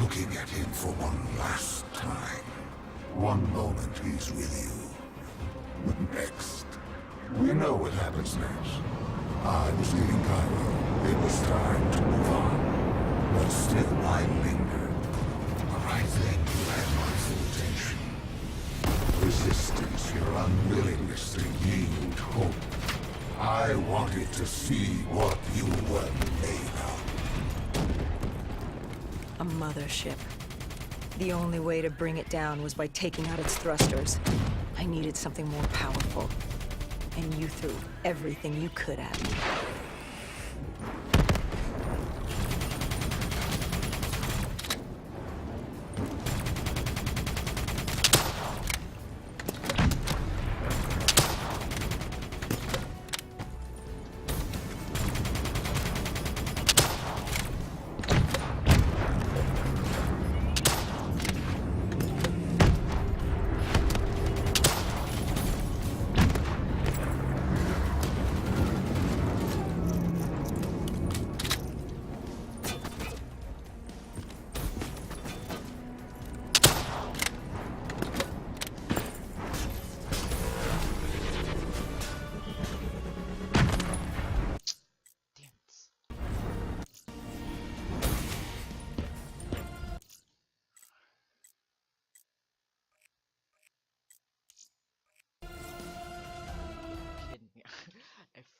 Looking at him for one last time. One moment he's with you. Next. We know what happens next. I was leaving Cairo. It was time to move on. But still I lingered. I think you had my full attention. Resistance, your unwillingness to yield hope. I wanted to see what you were made of. A mothership. The only way to bring it down was by taking out its thrusters. I needed something more powerful. And you threw everything you could at me.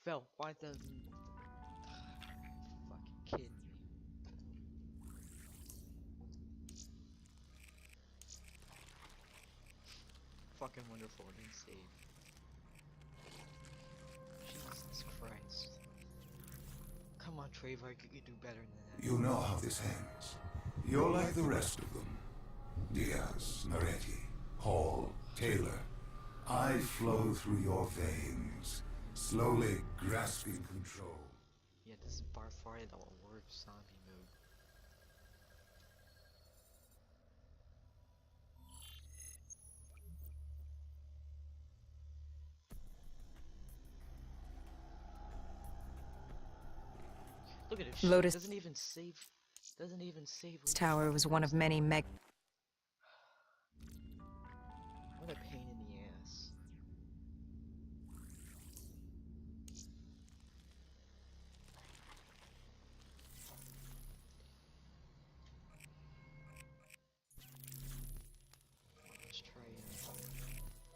fell. Why the... Fucking kidding me. Fucking wonderful, I didn't save. Jesus Christ. Come on, Trevor, you can do better than that. You know how this ends. You're like the rest of them. Diaz, Moretti, Hall, Taylor. I flow through your veins, slowly grasping control. Yeah, this is by far the worst zombie mode. Look at it. Lotus- Doesn't even save. Doesn't even save. This tower was one of many What a pain in the ass. Let's try it.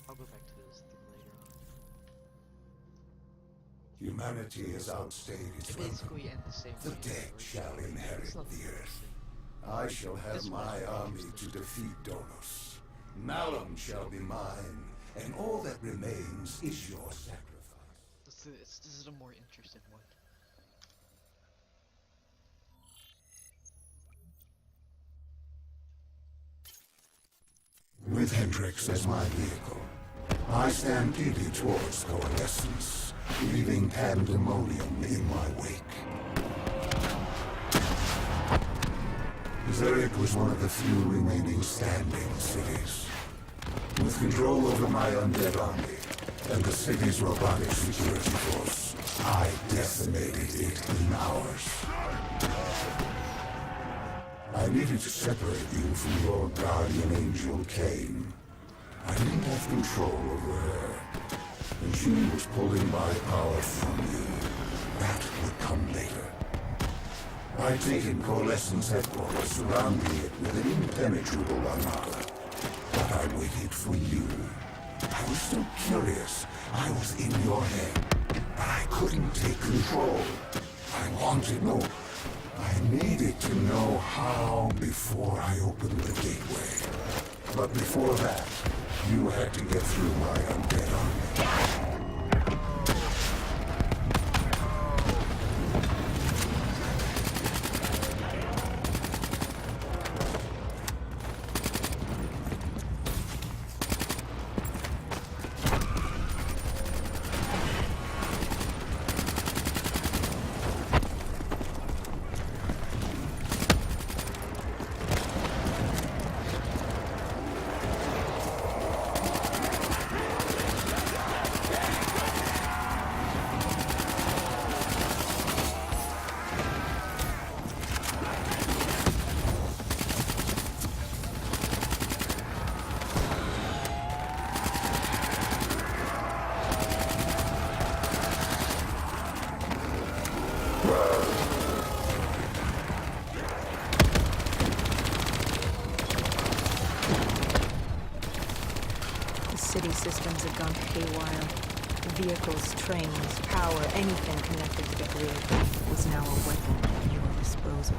I'll go back to this later on. Humanity has outstayed its They welcome. basically end the same The way, dead right? shall inherit It's not the the earth. same. I shall have This my one's army interesting. to defeat Donos. Malum shall be mine, and all that remains is your sacrifice. This is a more interesting one. With Hendrix as my vehicle, I stampeded towards Coalescence, leaving pandemonium in my wake. Zurich was one of the few remaining standing cities. With control over my undead army and the city's robotic security force, I decimated it in hours. I needed to separate you from your guardian angel, Kane. I didn't have control over her, and she was pulling my power from you. That would come later. I'd taken Coalescence headquarters, surrounding it with an impenetrable armada. But I waited for you. I was so curious. I was in your head, but I couldn't take control. I wanted no. I needed to know how before I opened the gateway. But before that, you had to get through my undead army. City systems had gone haywire. Vehicles, trains, power, anything connected to the grid was now a weapon at your disposal.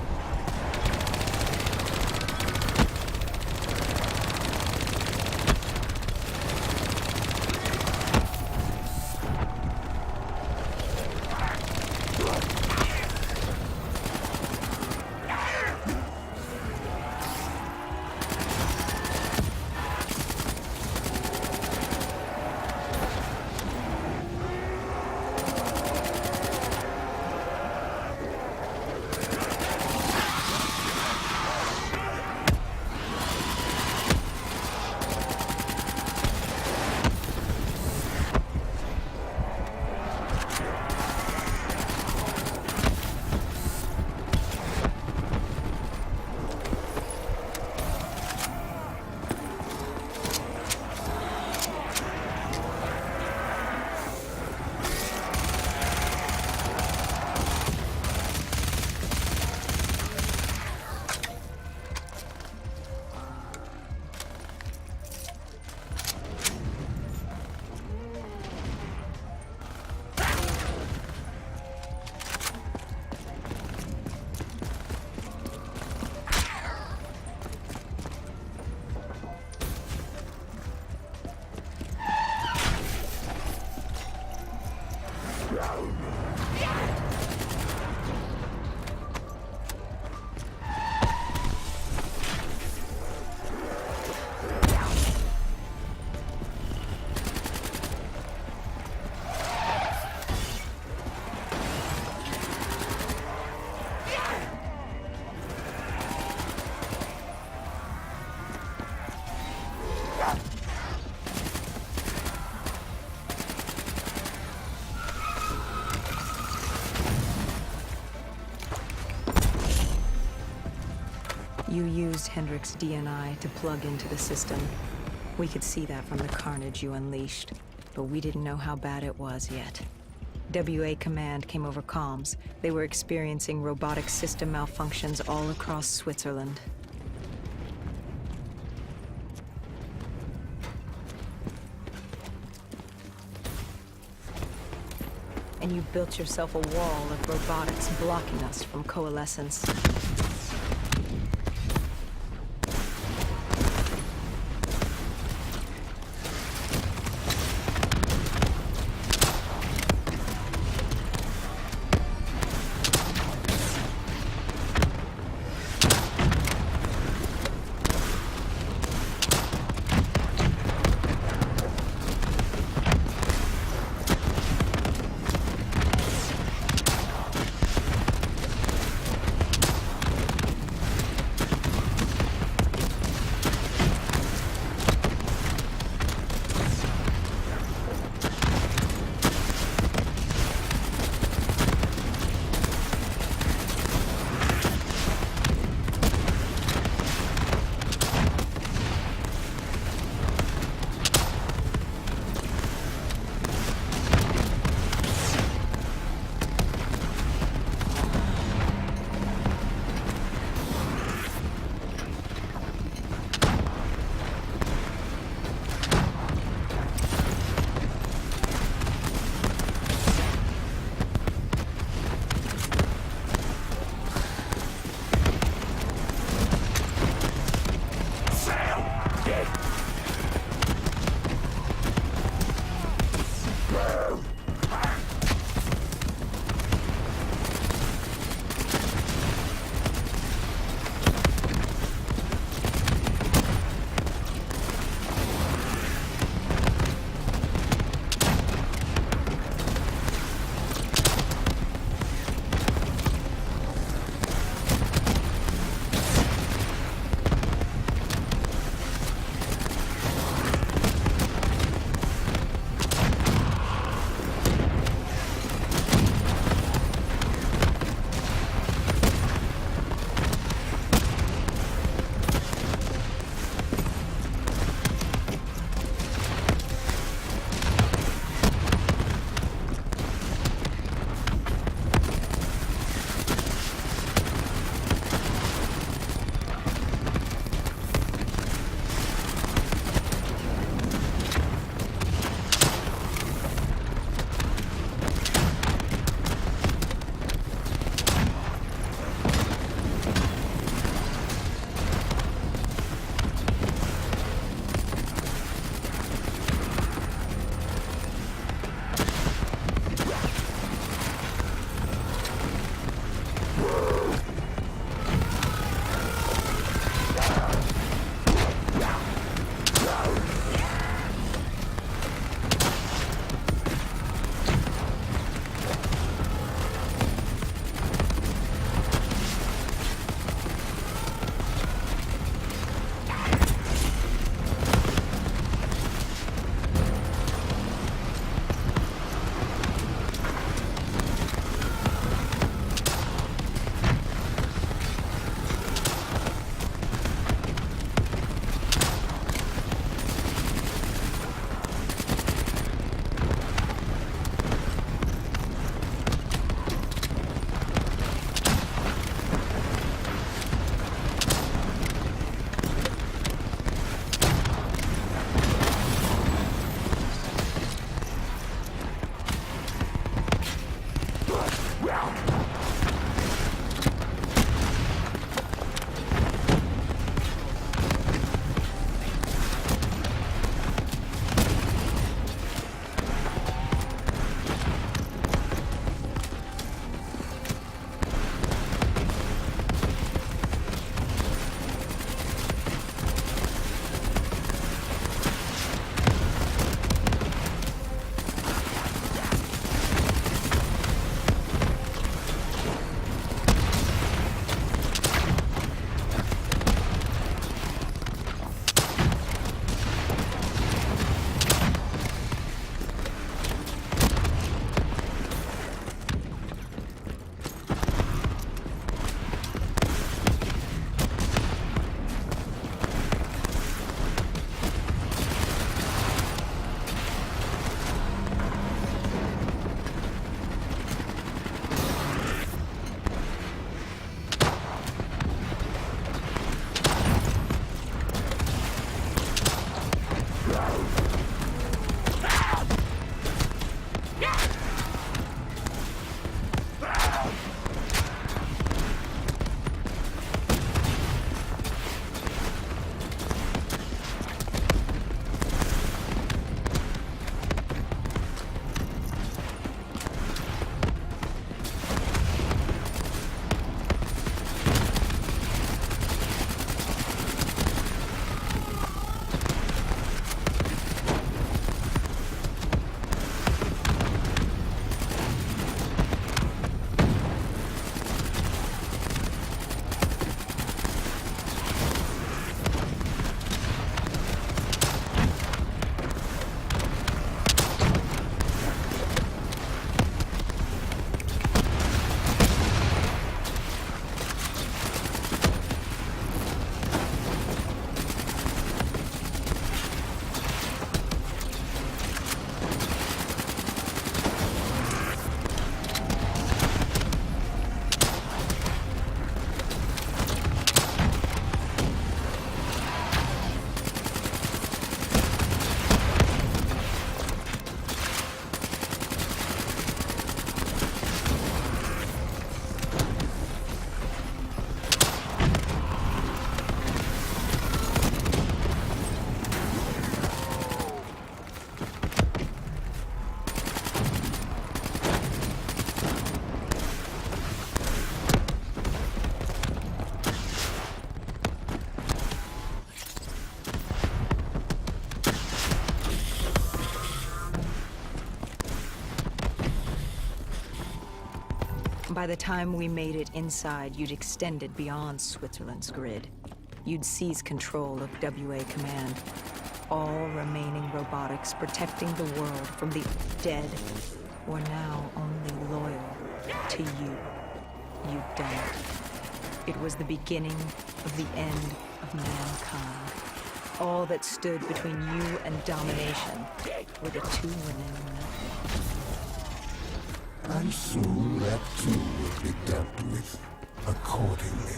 You used Hendrik's DNI to plug into the system. We could see that from the carnage you unleashed, but we didn't know how bad it was yet. WA Command came over comms. They were experiencing robotic system malfunctions all across Switzerland. And you built yourself a wall of robotics blocking us from coalescence. By the time we made it inside, you'd extended beyond Switzerland's grid. You'd seized control of WA Command. All remaining robotics protecting the world from the dead were now only loyal to you. You'd done it. It was the beginning of the end of mankind. All that stood between you and domination were the two women. And soon that too will be dealt with accordingly.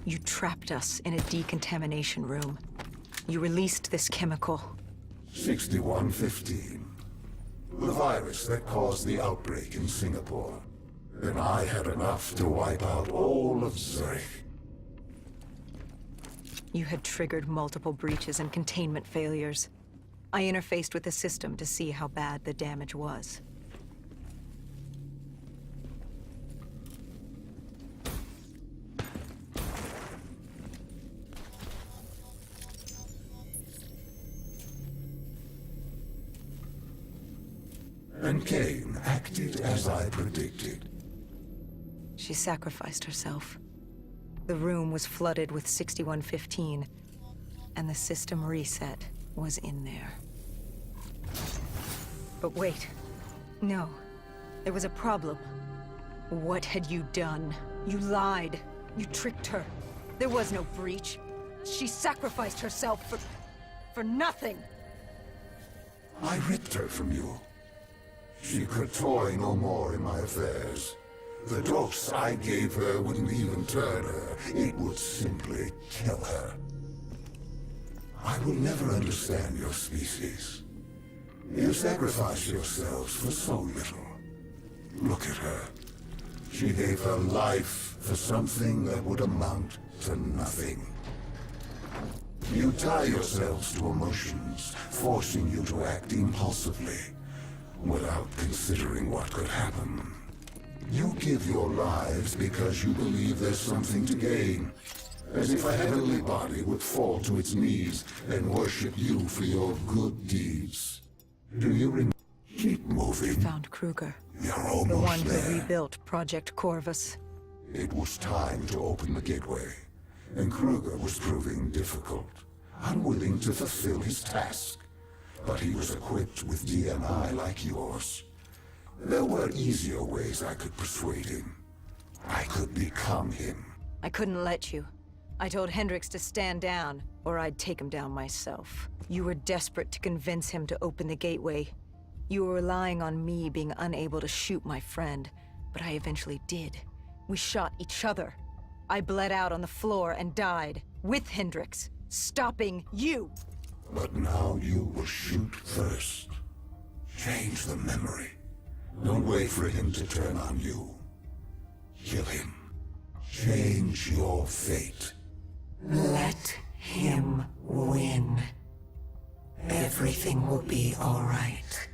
You trapped us in a decontamination room. You released this chemical. 6115. The virus that caused the outbreak in Singapore. And I had enough to wipe out all of Zurich. You had triggered multiple breaches and containment failures. I interfaced with the system to see how bad the damage was. And Kane acted as I predicted. She sacrificed herself. The room was flooded with 6115, and the system reset was in there. But wait. No. There was a problem. What had you done? You lied. You tricked her. There was no breach. She sacrificed herself for nothing. I ripped her from you. She could toy no more in my affairs. The dose I gave her wouldn't even turn her. It would simply kill her. I will never understand your species. You sacrifice yourselves for so little. Look at her. She gave her life for something that would amount to nothing. You tie yourselves to emotions, forcing you to act impulsively, without considering what could happen. You give your lives because you believe there's something to gain. As if a heavenly body would fall to its knees and worship you for your good deeds. Do you remember? Keep moving. Found Kruger, You're the almost one who there. rebuilt Project Corvus. It was time to open the gateway, and Kruger was proving difficult, unwilling to fulfill his task. But he was equipped with DNI like yours. There were easier ways I could persuade him. I could become him. I couldn't let you. I told Hendricks to stand down, or I'd take him down myself. You were desperate to convince him to open the gateway. You were relying on me being unable to shoot my friend, but I eventually did. We shot each other. I bled out on the floor and died, with Hendricks, stopping you! But now you will shoot first. Change the memory. Don't wait for him to turn on you. Kill him. Change your fate. Let him win. Everything will be all right.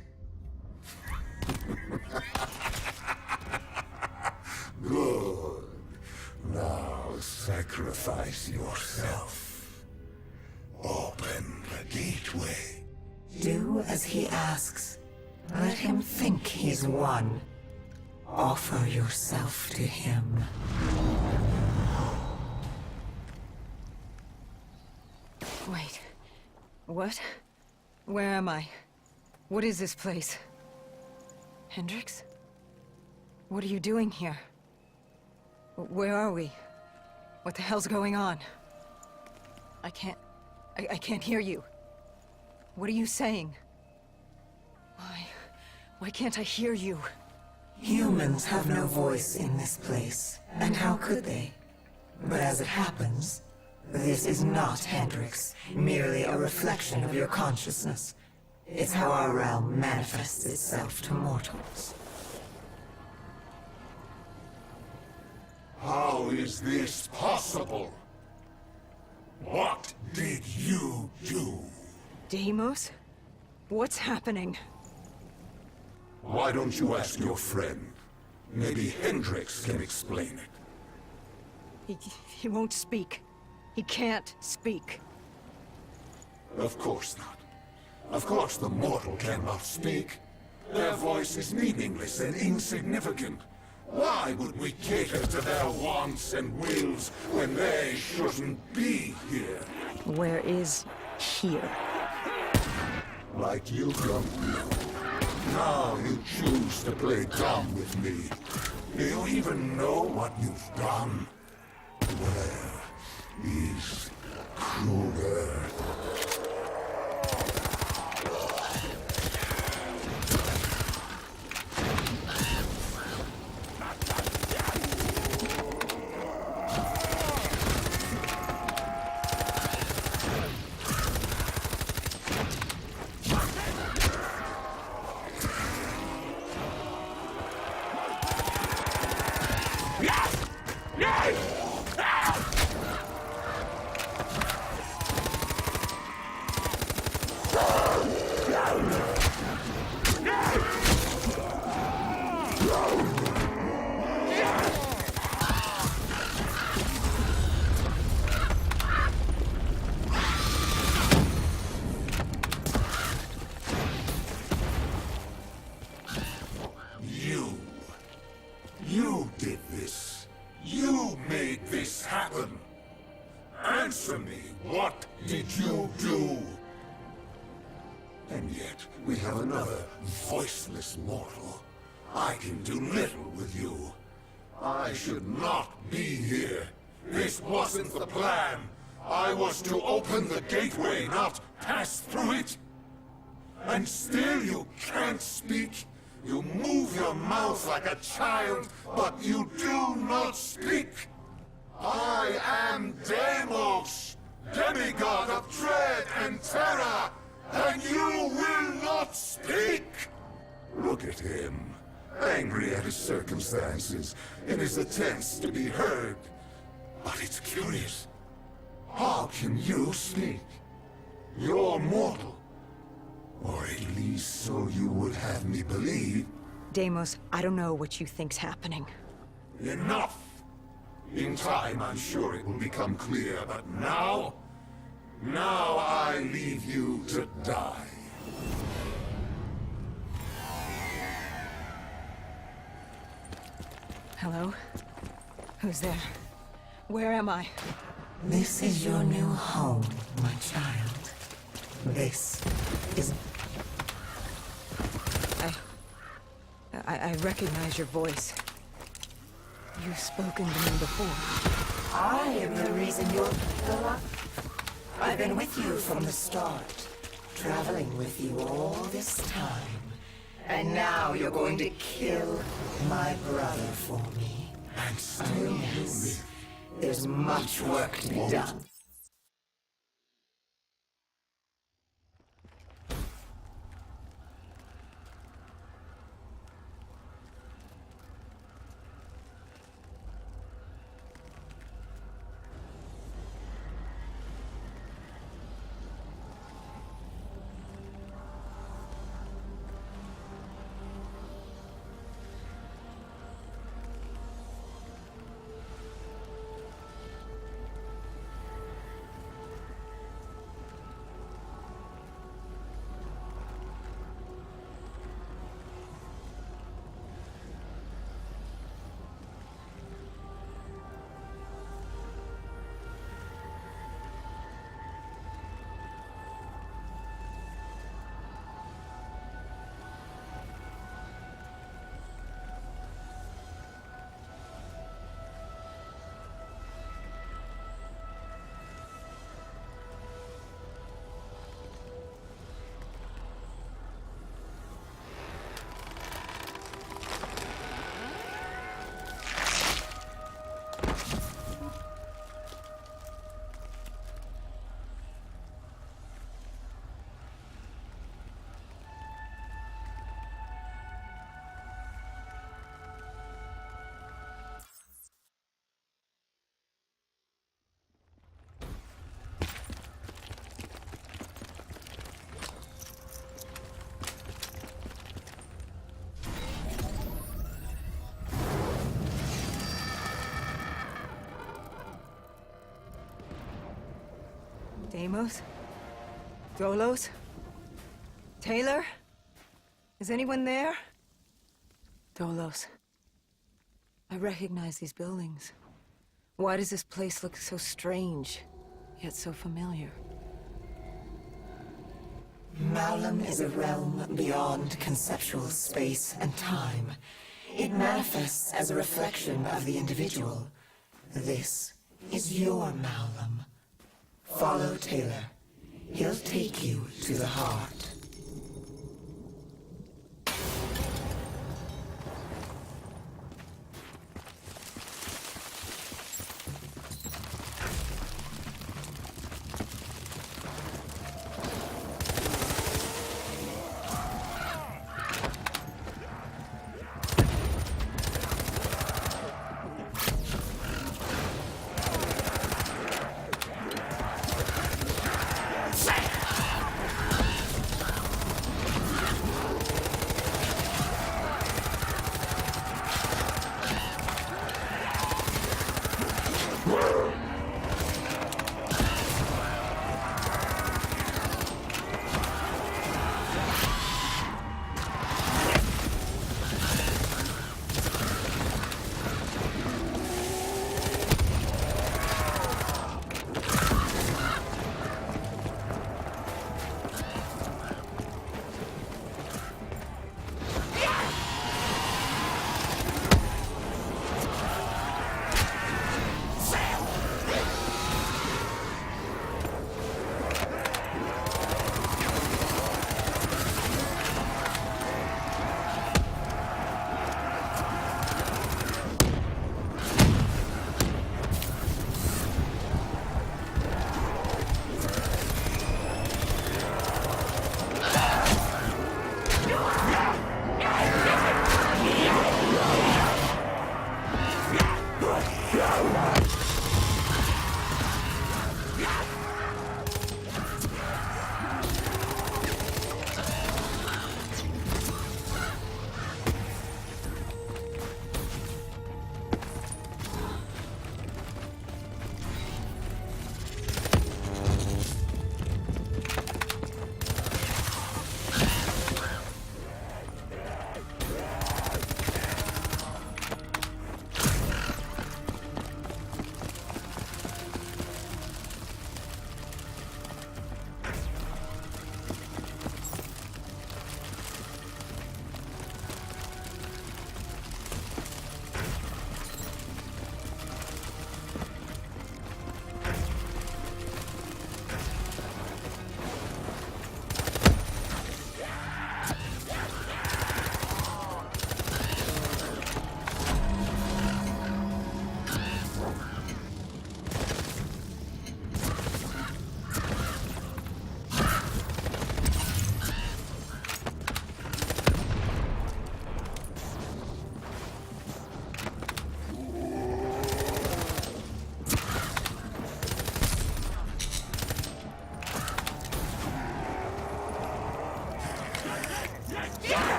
Good. Now sacrifice yourself. Open the gateway. Do as he asks. Let him think he's won. Offer yourself to him. Wait. What? Where am I? What is this place? Hendricks? What are you doing here? Where are we? What the hell's going on? I can't hear you. What are you saying? Why can't I hear you? Humans have no voice in this place, and how could they? But as it happens, this is not Hendricks, merely a reflection of your consciousness. It's how our realm manifests itself to mortals. How is this possible? What did you do? Deimos? What's happening? Why don't you ask your friend? Maybe Hendricks can explain it. He won't speak. He can't speak. Of course not. Of course the mortal cannot speak. Their voice is meaningless and insignificant. Why would we cater to their wants and wills when they shouldn't be here? Where is here? Like you don't know. Now you choose to play dumb with me. Do you even know what you've done? Where is Kruger? You did this. You made this happen. Answer me, what did you do? And yet, we have another voiceless mortal. I can do little with you. I should not be here. This wasn't the plan. I was to open the gateway, not pass through it. And still you can't speak. You move your mouth like a child, but you do not speak. I am Deimos, demigod of dread and terror, and you will not speak! Look at him, angry at his circumstances, in his attempts to be heard. But it's curious. How can you speak? You're mortal. Or at least so you would have me believe. Deimos, I don't know what you think's happening. Enough! In time, I'm sure it will become clear, but now... Now I leave you to die. Hello? Who's there? Where am I? This is your new home, my child. This is... I recognize your voice. You've spoken to me before. I am the reason you're alive. I've been with you from the start, traveling with you all this time. And now you're going to kill my brother for me. And still, yes, there's much work to be done. Deimos? Dolos? Taylor? Is anyone there? Dolos. I recognize these buildings. Why does this place look so strange, yet so familiar? Malum is a realm beyond conceptual space and time. It manifests as a reflection of the individual. This is your Malum. Follow Taylor. He'll take you to the heart.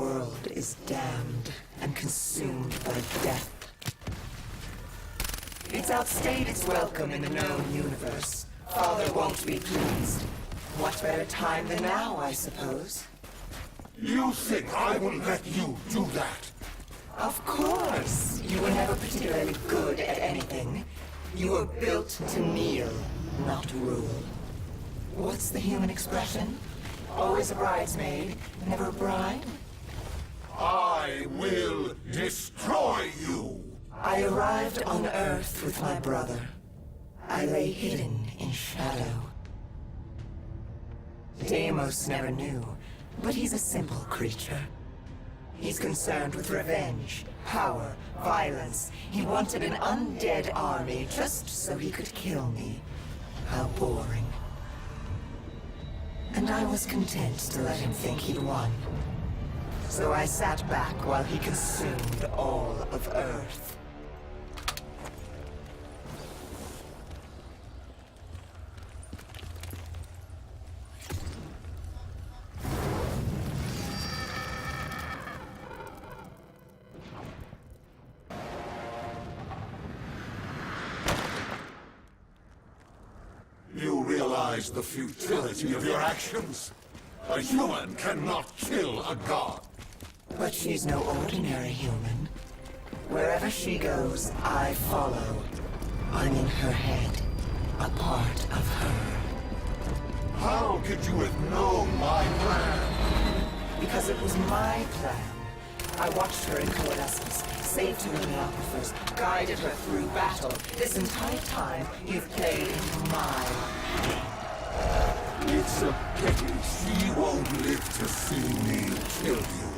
world is damned and consumed by death. It's outstayed its welcome in the known universe. Father won't be pleased. What better time than now, I suppose? You think I will let you do that? Of course! You were never particularly good at anything. You were built to kneel, not rule. What's the human expression? Always a bridesmaid, never a bride? I will destroy you! I arrived on Earth with my brother. I lay hidden in shadow. Deimos never knew, but he's a simple creature. He's concerned with revenge, power, violence. He wanted an undead army just so he could kill me. How boring. And I was content to let him think he'd won. So I sat back while he consumed all of Earth. You realize the futility of your actions? A human cannot kill a god. But she's no ordinary human. Wherever she goes, I follow. I'm in her head, a part of her. How could you have known my plan? Because it was my plan. I watched her in coalescence, saved her in the aquifers, guided her through battle. This entire time, you've played into my game. It's a pity she won't live to see me kill you.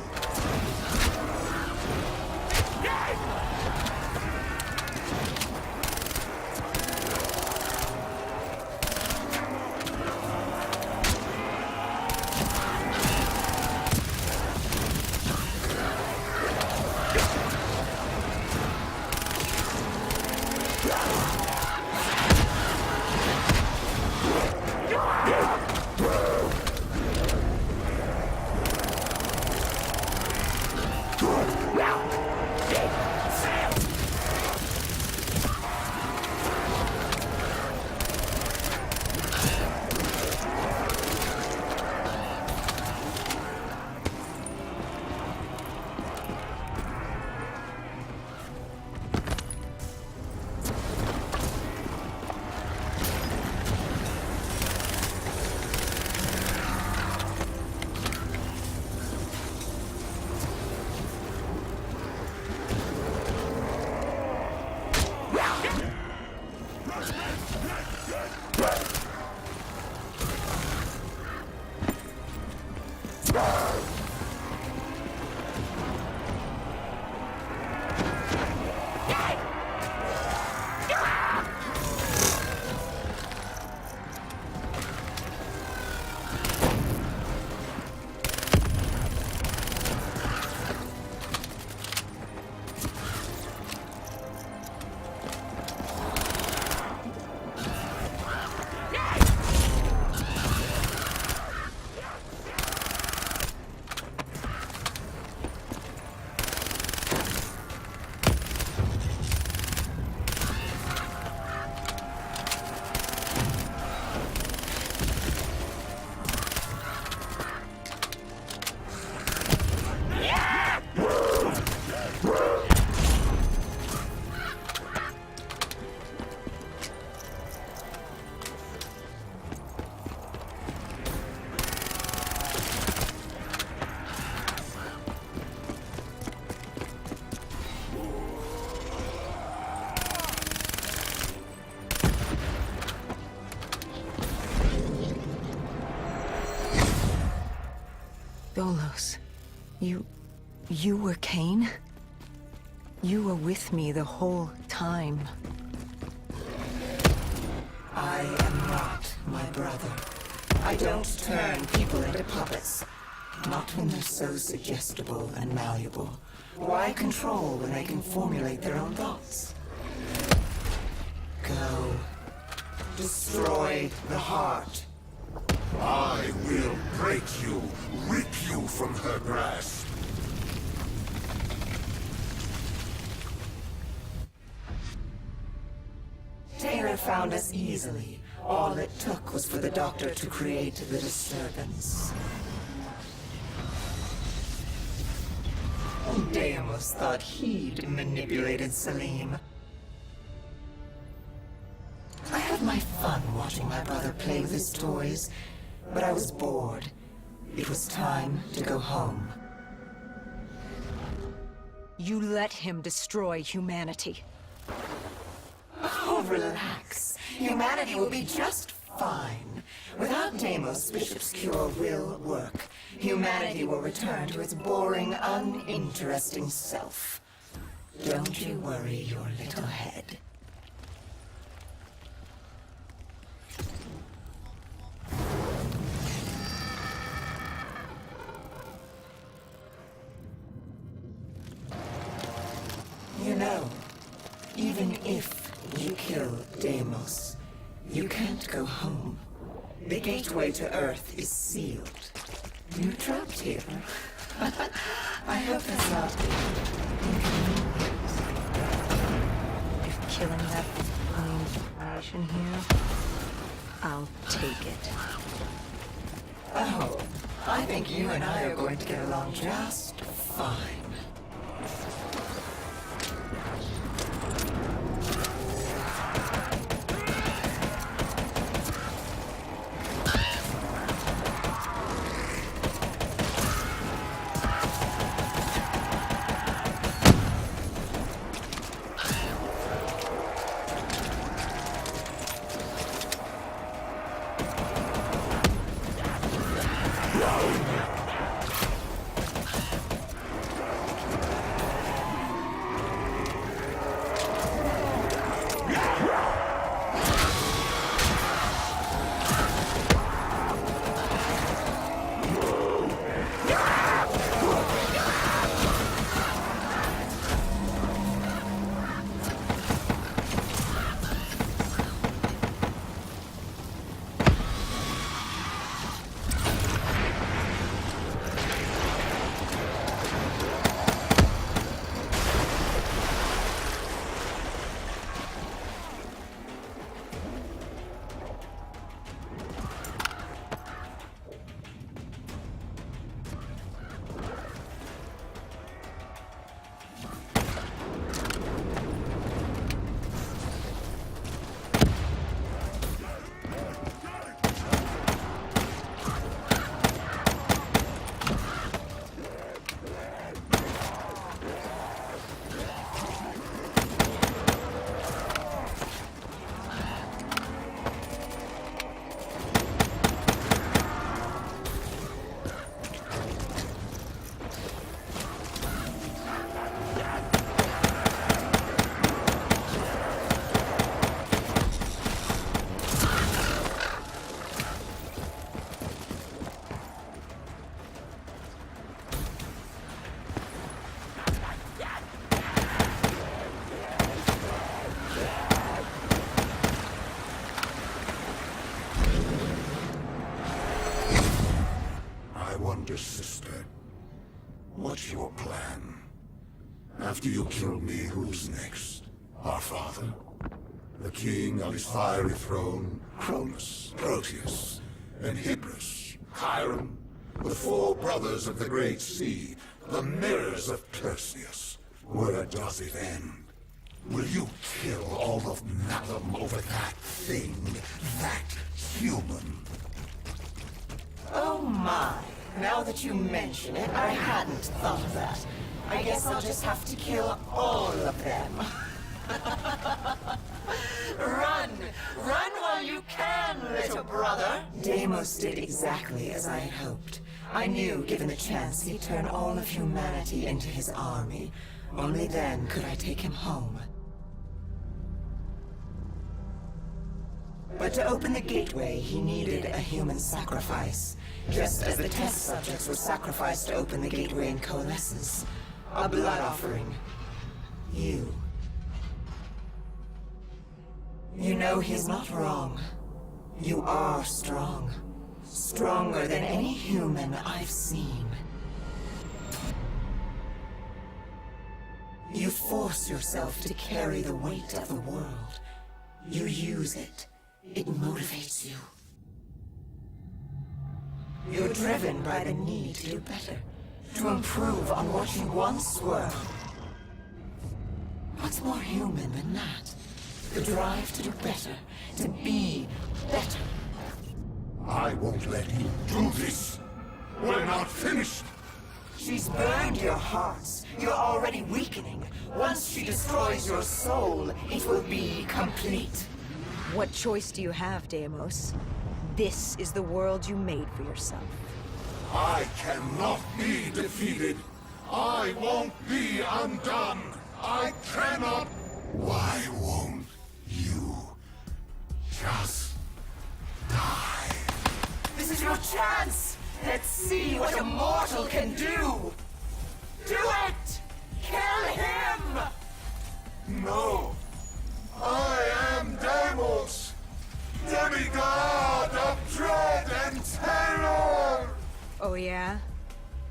Dolos, you were Cain? You were with me the whole time. I am not my brother. I don't turn people into puppets. Not when they're so suggestible and malleable. Why control when they can formulate their own thoughts? Go. Destroy the heart. I will break you, rip you from her grasp. have found us easily. All it took was for the Doctor to create the disturbance. Deimos thought he'd manipulated Salim. I had my fun watching my brother play with his toys, but I was bored. It was time to go home. You let him destroy humanity. Oh, relax. Humanity will be just fine. Without Deimos, Bishop's cure will work. Humanity will return to its boring, uninteresting self. Don't you worry your little head. You know, even if you kill Deimos, you can't go home. The gateway to Earth is sealed. You're trapped here. I hope that's not If killing that information here, I'll take it. Oh, I think you and I are going to get along just fine. Sister, what's your plan? After you kill me, who's next? Our father? The king on his fiery throne? Cronus, Proteus, and Hybris, Chiron, the four brothers of the Great Sea, the mirrors of Perseus. Where does it end? Will you kill all of Malum over that thing, that human? Oh my. Now that you mention it, I hadn't thought of that. I guess I'll just have to kill all of them. Run! Run while you can, little brother! Deimos did exactly as I had hoped. I knew, given the chance, he'd turn all of humanity into his army. Only then could I take him home. But to open the gateway, he needed a human sacrifice. Just as the test subjects were sacrificed to open the gateway in Coalescence. A blood offering. You. You know, he's not wrong. You are strong. Stronger than any human I've seen. You force yourself to carry the weight of the world. You use it. It motivates you. You're driven by the need to do better, to improve on what you once were. What's more human than that? The drive to do better, to be better. I won't let you do this. We're not finished. She's burned your hearts. You're already weakening. Once she destroys your soul, it will be complete. What choice do you have, Deimos? This is the world you made for yourself. I cannot be defeated. I won't be undone. I cannot. Why won't you just die? This is your chance! Let's see what a mortal can do! Do it! Kill him! No. I am Deimos, demigod of dread and terror! Oh yeah?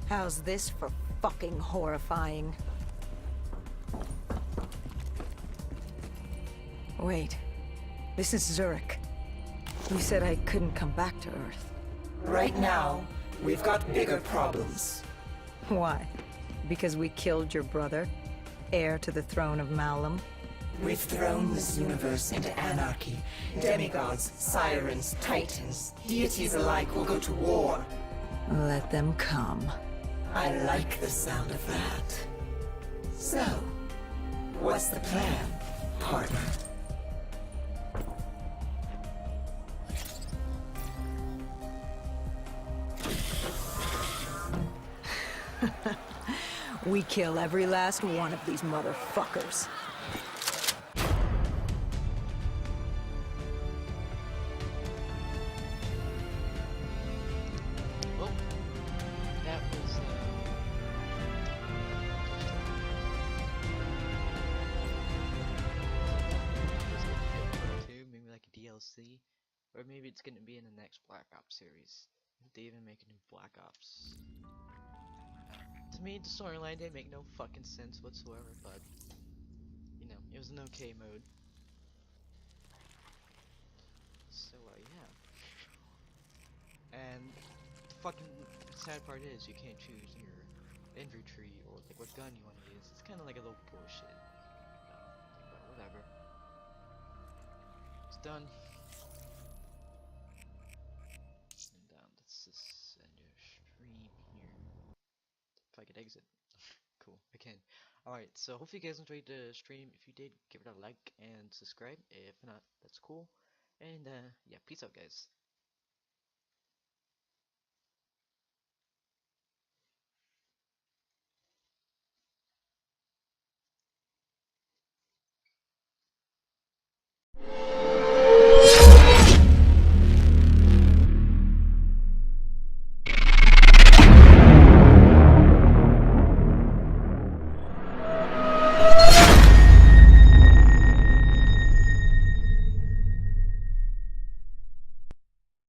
How's this for fucking horrifying? Wait. This is Zurich. You said I couldn't come back to Earth. Right now, we've got bigger problems. Why? Because we killed your brother? Heir to the throne of Malum? We've thrown this universe into anarchy. Demigods, sirens, titans, deities alike will go to war. Let them come. I like the sound of that. So, what's the plan, partner? We kill every last one of these motherfuckers. Well, that was maybe like a DLC, or maybe it's gonna be in the next Black Ops series. If they even make a new Black Ops. To me, the storyline didn't make no fucking sense whatsoever, but you know, it was an okay mode. So yeah. And the fucking sad part is you can't choose your inventory or like what gun you want to use. It's kind of like a little bullshit, but whatever. It's done. And let's just end your stream here. If I could exit. Cool, I can. Alright, so hopefully you guys enjoyed the stream. If you did, give it a like and subscribe. If not, that's cool. And yeah, peace out guys.